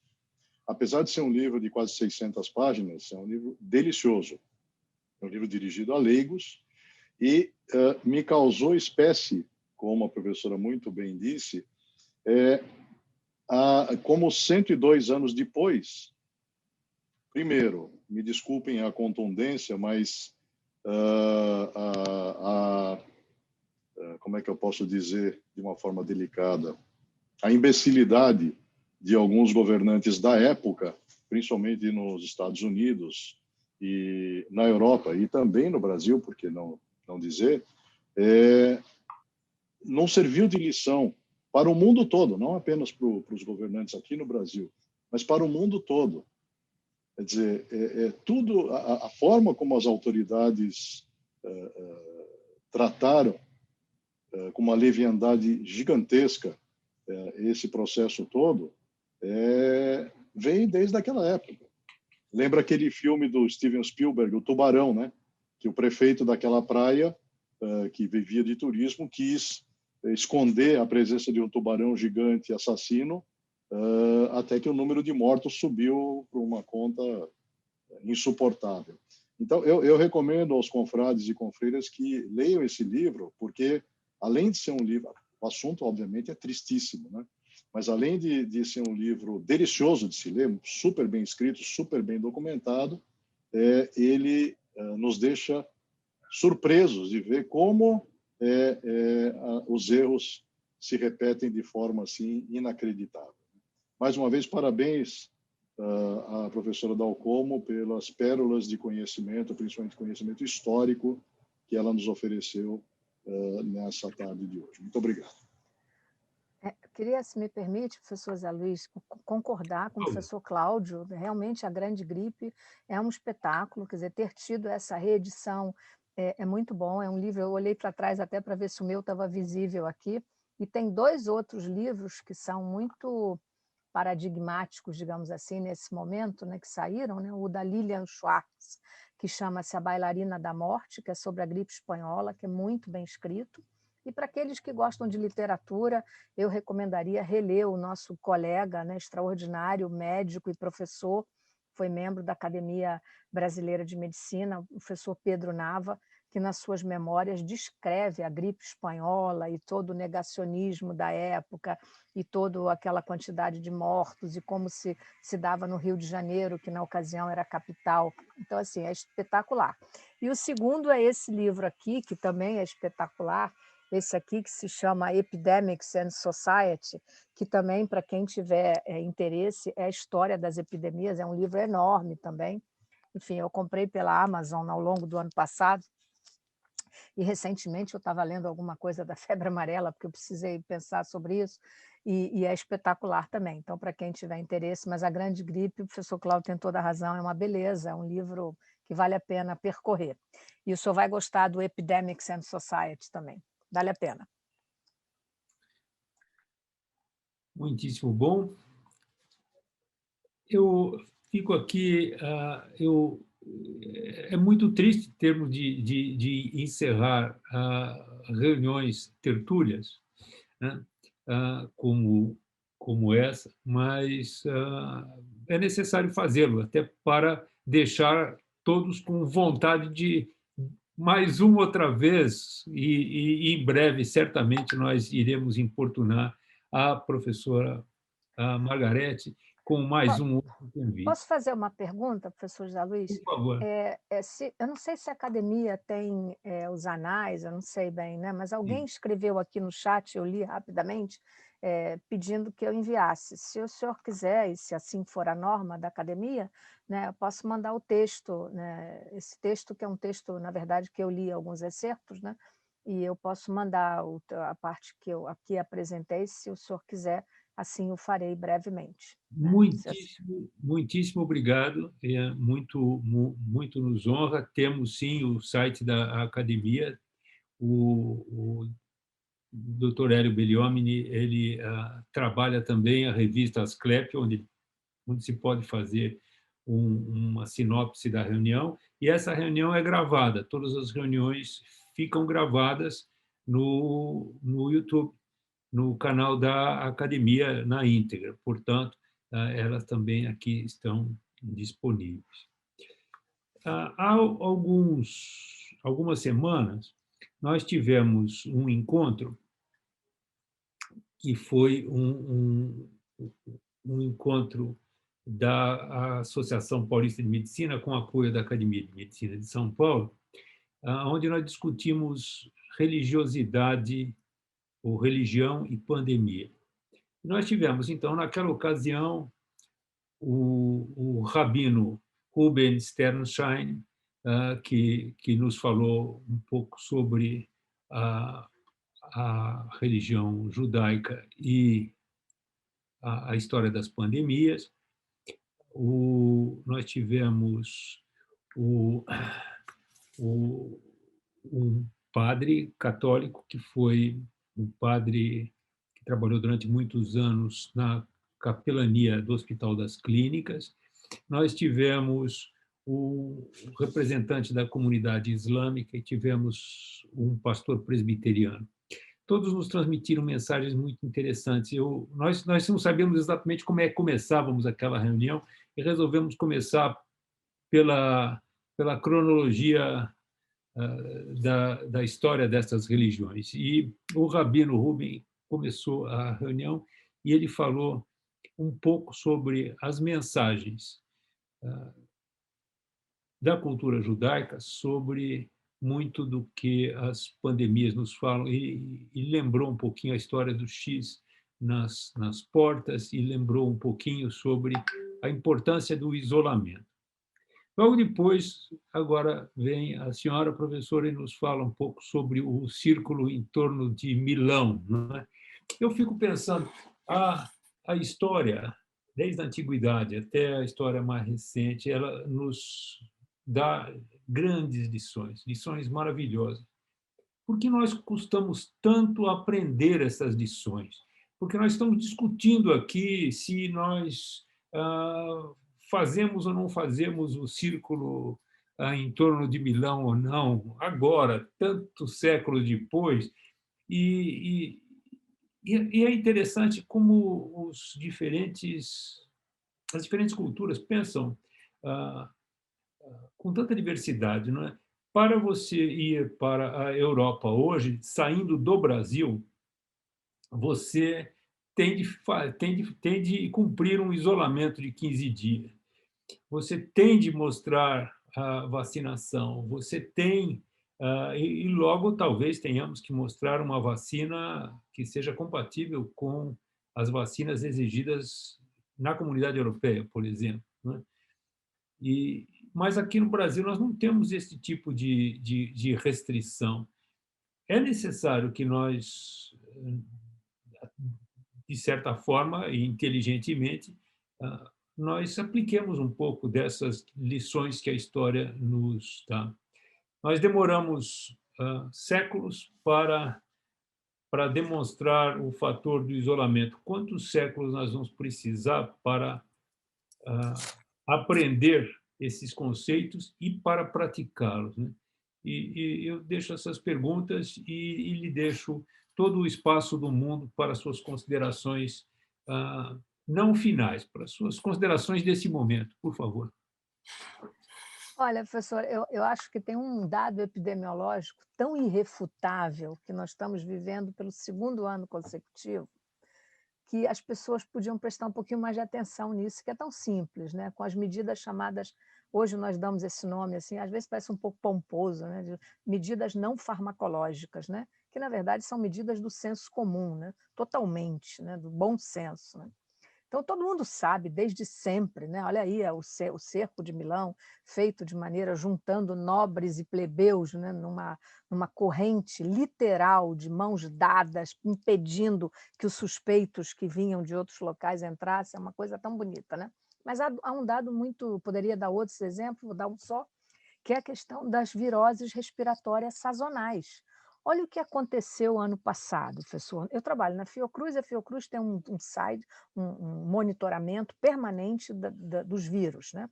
E: Apesar de ser um livro de quase 600 páginas, é um livro delicioso. É um livro dirigido a leigos e me causou espécie, como a professora muito bem disse, como 102 anos depois, primeiro, me desculpem a contundência, mas como é que eu posso dizer de uma forma delicada? A imbecilidade de alguns governantes da época, principalmente nos Estados Unidos e na Europa e também no Brasil, por que não dizer, não serviu de lição para o mundo todo, não apenas para os governantes aqui no Brasil, mas para o mundo todo. Quer dizer, tudo, a forma como as autoridades trataram com uma leviandade gigantesca esse processo todo, vem desde aquela época. Lembra aquele filme do Steven Spielberg, O Tubarão, né? Que o prefeito daquela praia, que vivia de turismo, quis esconder a presença de um tubarão gigante assassino, até que o número de mortos subiu para uma conta insuportável. Então, eu recomendo aos confrades e confreiras que leiam esse livro, porque, além de ser um livro, o assunto, obviamente, é tristíssimo, né? Mas, além de ser um livro delicioso de se ler, super bem escrito, super bem documentado, ele nos deixa surpresos de ver como os erros se repetem de forma assim inacreditável. Mais uma vez, parabéns à professora Dalcomo pelas pérolas de conhecimento, principalmente conhecimento histórico, que ela nos ofereceu nessa tarde de hoje. Muito obrigado.
B: Queria, se me permite, professor Zé Luiz, concordar com o professor Cláudio. Realmente, A Grande Gripe é um espetáculo, quer dizer, ter tido essa reedição é muito bom. É um livro, eu olhei para trás até para ver se o meu estava visível aqui, e tem 2 outros livros que são muito paradigmáticos, digamos assim, nesse momento, né, que saíram, né? O da Lilian Schwartz, que chama-se A Bailarina da Morte, que é sobre a gripe espanhola, que é muito bem escrito. E para aqueles que gostam de literatura, eu recomendaria reler o nosso colega, né, extraordinário, médico e professor, foi membro da Academia Brasileira de Medicina, o professor Pedro Nava, que nas suas memórias descreve a gripe espanhola e todo o negacionismo da época e toda aquela quantidade de mortos e como se dava no Rio de Janeiro, que na ocasião era a capital. Então, assim, é espetacular. E o segundo é esse livro aqui, que também é espetacular, esse aqui que se chama Epidemics and Society, que também, para quem tiver interesse, é a história das epidemias, é um livro enorme também. Enfim, eu comprei pela Amazon ao longo do ano passado, e recentemente eu estava lendo alguma coisa da febre amarela, porque eu precisei pensar sobre isso, e é espetacular também. Então, para quem tiver interesse, mas A Grande Gripe, o professor Cláudio tem toda a razão, é uma beleza, é um livro que vale a pena percorrer. E o senhor vai gostar do Epidemics and Society também. Vale a pena.
A: Muitíssimo bom. Eu fico aqui, eu é muito triste termos de encerrar reuniões tertúlias, né, como essa, mas é necessário fazê-lo, até para deixar todos com vontade de mais uma outra vez, e em breve, certamente, nós iremos importunar a professora Margarete com mais um outro convite.
B: Posso fazer uma pergunta, professor José Luiz?
A: Por favor.
B: Eu não sei se a academia tem os anais, eu não sei bem, né? Mas alguém escreveu aqui no chat, eu li rapidamente, pedindo que eu enviasse. Se o senhor quiser, e se assim for a norma da academia, né, eu posso mandar o texto, né? Esse texto, que é um texto, na verdade, que eu li alguns excertos, né? E eu posso mandar a parte que eu aqui apresentei, se o senhor quiser, assim o farei brevemente. Né?
A: Muitíssimo obrigado. Muito nos honra. Temos, sim, o site da academia. O Dr. Hélio Beliomini, ele trabalha também a revista Asclep, onde se pode fazer uma sinopse da reunião, e essa reunião é gravada. Todas as reuniões ficam gravadas no YouTube, no canal da academia na íntegra. Portanto, elas também aqui estão disponíveis. Há algumas semanas, nós tivemos um encontro que foi um encontro da Associação Paulista de Medicina, com apoio da Academia de Medicina de São Paulo, onde nós discutimos religiosidade, ou religião e pandemia. Nós tivemos, então, naquela ocasião, o rabino Ruben Sternstein, que nos falou um pouco sobre a religião judaica e a história das pandemias. Nós tivemos um padre católico, que foi um padre que trabalhou durante muitos anos na capelania do Hospital das Clínicas. Nós tivemos o representante da comunidade islâmica e tivemos um pastor presbiteriano. Todos nos transmitiram mensagens muito interessantes. Nós não sabíamos exatamente como é que começávamos aquela reunião e resolvemos começar pela cronologia da história dessas religiões. E o rabino Ruben começou a reunião e ele falou um pouco sobre as mensagens da cultura judaica sobre muito do que as pandemias nos falam, e lembrou um pouquinho a história do X nas portas, e lembrou um pouquinho sobre a importância do isolamento. Logo depois, agora vem a senhora professora e nos fala um pouco sobre o círculo em torno de Milão. Não é? Eu fico pensando, a história, desde a antiguidade até a história mais recente, ela nos dá grandes lições maravilhosas. Por que nós custamos tanto aprender essas lições? Porque nós estamos discutindo aqui se nós fazemos ou não fazemos o círculo em torno de Milão ou não, agora, tantos séculos depois, e é interessante como as diferentes culturas pensam com tanta diversidade, não é? Para você ir para a Europa hoje, saindo do Brasil, você tem de cumprir um isolamento de 15 dias. Você tem de mostrar a vacinação, você tem, e logo talvez tenhamos que mostrar uma vacina que seja compatível com as vacinas exigidas na Comunidade Europeia, por exemplo. Né? Mas aqui no Brasil nós não temos esse tipo de restrição. É necessário que nós, de certa forma e inteligentemente, nós apliquemos um pouco dessas lições que a história nos dá. Nós demoramos séculos para demonstrar o fator do isolamento. Quantos séculos nós vamos precisar para aprender esses conceitos e para praticá-los, né? E eu deixo essas perguntas e lhe deixo todo o espaço do mundo para suas considerações não finais, para suas considerações desse momento, por favor.
B: Olha, professor, eu acho que tem um dado epidemiológico tão irrefutável que nós estamos vivendo pelo segundo ano consecutivo, que as pessoas podiam prestar um pouquinho mais de atenção nisso, que é tão simples, né? Com as medidas chamadas, hoje nós damos esse nome, assim, às vezes parece um pouco pomposo, né? De medidas não farmacológicas, né? Que, na verdade, são medidas do senso comum, né? Totalmente, né? Do bom senso, né? Então, todo mundo sabe, desde sempre, né? Olha aí o cerco de Milão, feito de maneira juntando nobres e plebeus, né? numa corrente literal de mãos dadas, impedindo que os suspeitos que vinham de outros locais entrassem, é uma coisa tão bonita. Né? Mas há um dado muito, poderia dar outros exemplos, vou dar um só, que é a questão das viroses respiratórias sazonais. Olha o que aconteceu ano passado, professor. Eu trabalho na Fiocruz, a Fiocruz tem um site, um monitoramento permanente dos vírus, né?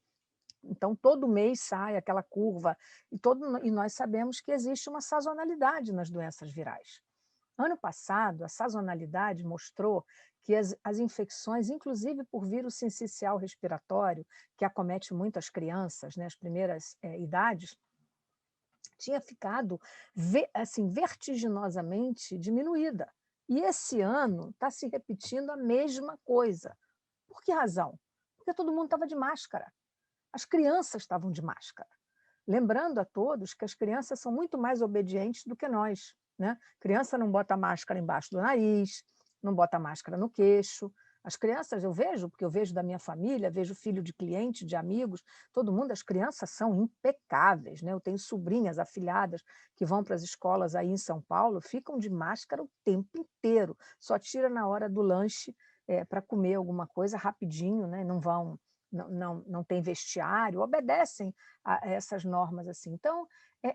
B: Então, todo mês sai aquela curva, e nós sabemos que existe uma sazonalidade nas doenças virais. Ano passado, a sazonalidade mostrou que as infecções, inclusive por vírus sincicial respiratório, que acomete muito as crianças, né, as primeiras idades, tinha ficado assim, vertiginosamente diminuída. E esse ano está se repetindo a mesma coisa. Por que razão? Porque todo mundo estava de máscara. As crianças estavam de máscara. Lembrando a todos que as crianças são muito mais obedientes do que nós. Né? Criança não bota máscara embaixo do nariz, não bota máscara no queixo. As crianças, eu vejo, porque eu vejo da minha família, vejo filho de cliente, de amigos, todo mundo, as crianças são impecáveis. Né? Eu tenho sobrinhas afilhadas que vão para as escolas aí em São Paulo, ficam de máscara o tempo inteiro, só tira na hora do lanche para comer alguma coisa rapidinho, né? Não vão, não tem vestiário, obedecem a essas normas assim. Então,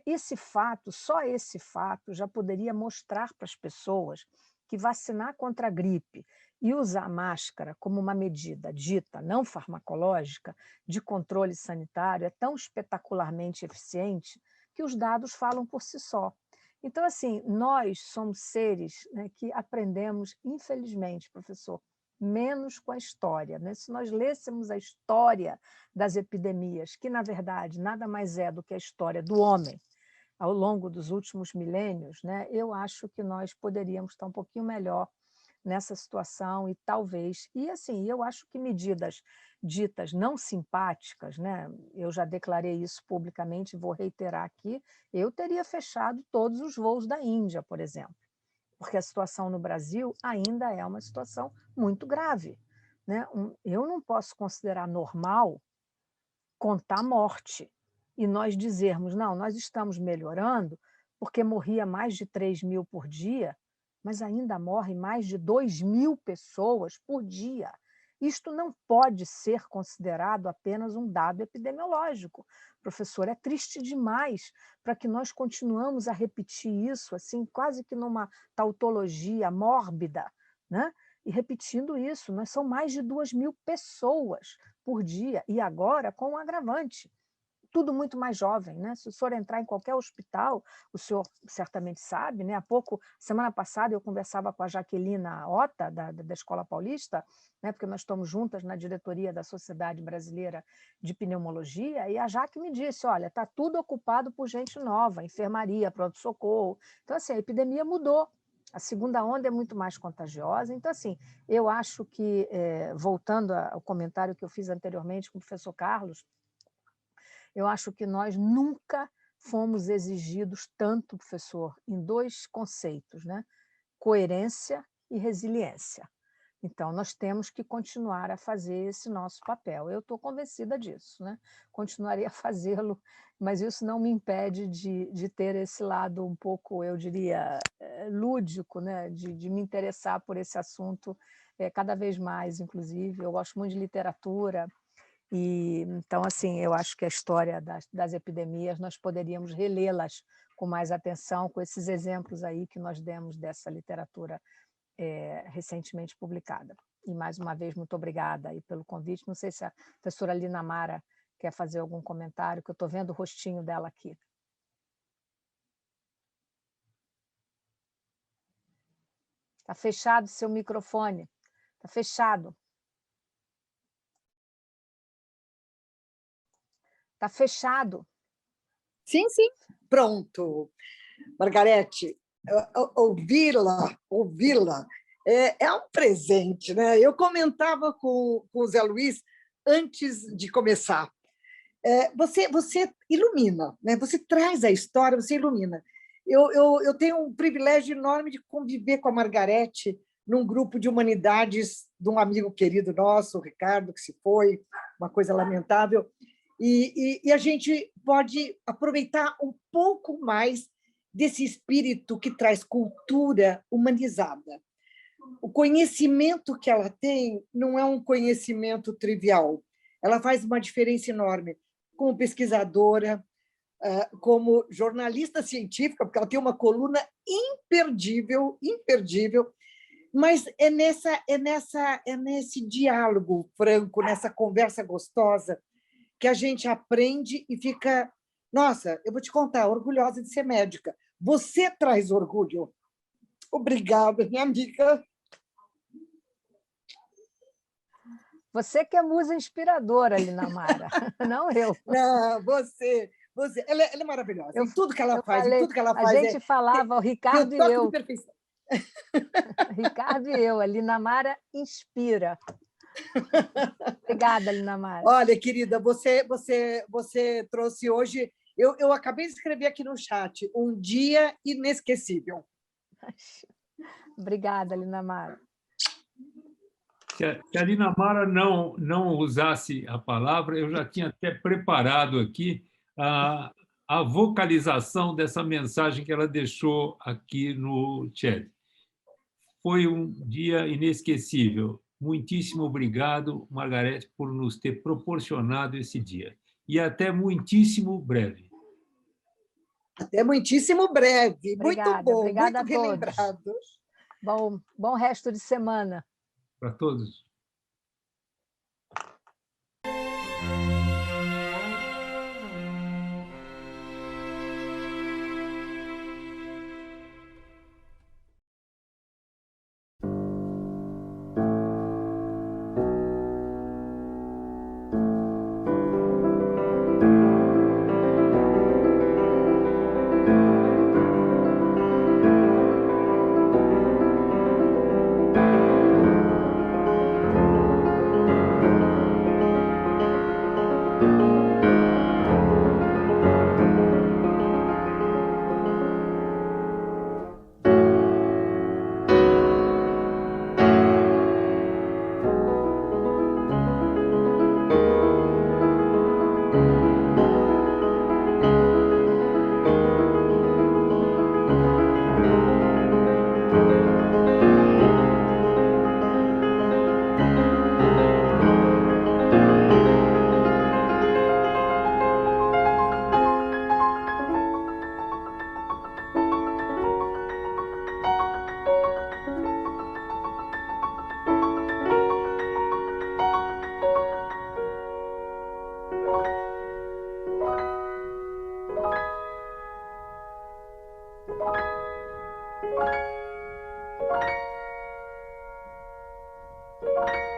B: esse fato, só esse fato, já poderia mostrar para as pessoas que vacinar contra a gripe e usar máscara como uma medida dita não farmacológica de controle sanitário é tão espetacularmente eficiente que os dados falam por si só. Então, assim, nós somos seres, né, que aprendemos, infelizmente, professor, menos com a história. Né? Se nós lêssemos a história das epidemias, que, na verdade, nada mais é do que a história do homem ao longo dos últimos milênios, né, eu acho que nós poderíamos estar um pouquinho melhor nessa situação e talvez... E, assim, eu acho que medidas ditas não simpáticas, né, eu já declarei isso publicamente e vou reiterar aqui, eu teria fechado todos os voos da Índia, por exemplo, porque a situação no Brasil ainda é uma situação muito grave. Né? Eu não posso considerar normal contar morte e nós dizermos, não, nós estamos melhorando porque morria mais de 3.000 por dia, mas ainda morrem mais de 2.000 pessoas por dia. Isto não pode ser considerado apenas um dado epidemiológico. Professor, é triste demais para que nós continuamos a repetir isso, assim, quase que numa tautologia mórbida, né? E repetindo isso, nós são mais de 2.000 pessoas por dia, e agora com um agravante. Tudo muito mais jovem, né? Se o senhor entrar em qualquer hospital, o senhor certamente sabe, né? Há pouco, semana passada, eu conversava com a Jaquelina Ota, da Escola Paulista, né? Porque nós estamos juntas na diretoria da Sociedade Brasileira de Pneumologia, e a Jaque me disse, olha, está tudo ocupado por gente nova, enfermaria, pronto-socorro. Então, assim, a epidemia mudou. A segunda onda é muito mais contagiosa. Então, assim, eu acho que, voltando ao comentário que eu fiz anteriormente com o professor Carlos, eu acho que nós nunca fomos exigidos tanto, professor, em dois conceitos, né? Coerência e resiliência. Então, nós temos que continuar a fazer esse nosso papel. Eu estou convencida disso, né? Continuarei a fazê-lo, mas isso não me impede de ter esse lado um pouco, eu diria, lúdico, né? De me interessar por esse assunto cada vez mais, inclusive. Eu gosto muito de literatura, e então, assim, eu acho que a história das epidemias nós poderíamos relê-las com mais atenção, com esses exemplos aí que nós demos dessa literatura recentemente publicada. E, mais uma vez, muito obrigada aí pelo convite. Não sei se a professora Lina Mara quer fazer algum comentário, que eu estou vendo o rostinho dela aqui. Está fechado seu microfone. Está fechado. Está fechado.
F: Sim, sim. Pronto. Margarete, ouvi-la é um presente, né? Eu comentava com o Zé Luiz antes de começar. Você ilumina, né? Você traz a história, você ilumina. Eu tenho um privilégio enorme de conviver com a Margarete num grupo de humanidades de um amigo querido nosso, o Ricardo, que se foi, uma coisa lamentável, e a gente pode aproveitar um pouco mais desse espírito que traz cultura humanizada. O conhecimento que ela tem não é um conhecimento trivial, ela faz uma diferença enorme como pesquisadora, como jornalista científica, porque ela tem uma coluna imperdível, imperdível, mas é nesse diálogo franco, nessa conversa gostosa, que a gente aprende e fica... Nossa, eu vou te contar, orgulhosa de ser médica. Você traz orgulho. Obrigada, minha amiga.
B: Você que é musa inspiradora, Linamara, não eu.
F: Não, você ela é maravilhosa. Em tudo que ela faz,
B: falei,
F: em tudo que ela
B: a
F: faz.
B: gente falava, o Ricardo e
F: toque
B: eu.
F: de perfeição.
B: Ricardo e eu, a Linamara inspira. Obrigada, Linamara.
F: Olha, querida, você trouxe hoje... Eu acabei de escrever aqui no chat, um dia inesquecível.
B: Obrigada, Linamara.
A: Se a Linamara não usasse a palavra, eu já tinha até preparado aqui a vocalização dessa mensagem que ela deixou aqui no chat. Foi um dia inesquecível. Muitíssimo obrigado, Margarete, por nos ter proporcionado esse dia. E até muitíssimo breve.
F: Até muitíssimo breve.
B: Obrigada,
F: muito bom,
B: obrigada
F: muito
B: a
F: relembrado.
B: Todos. Bom resto de semana.
A: Para todos.
G: Thank you.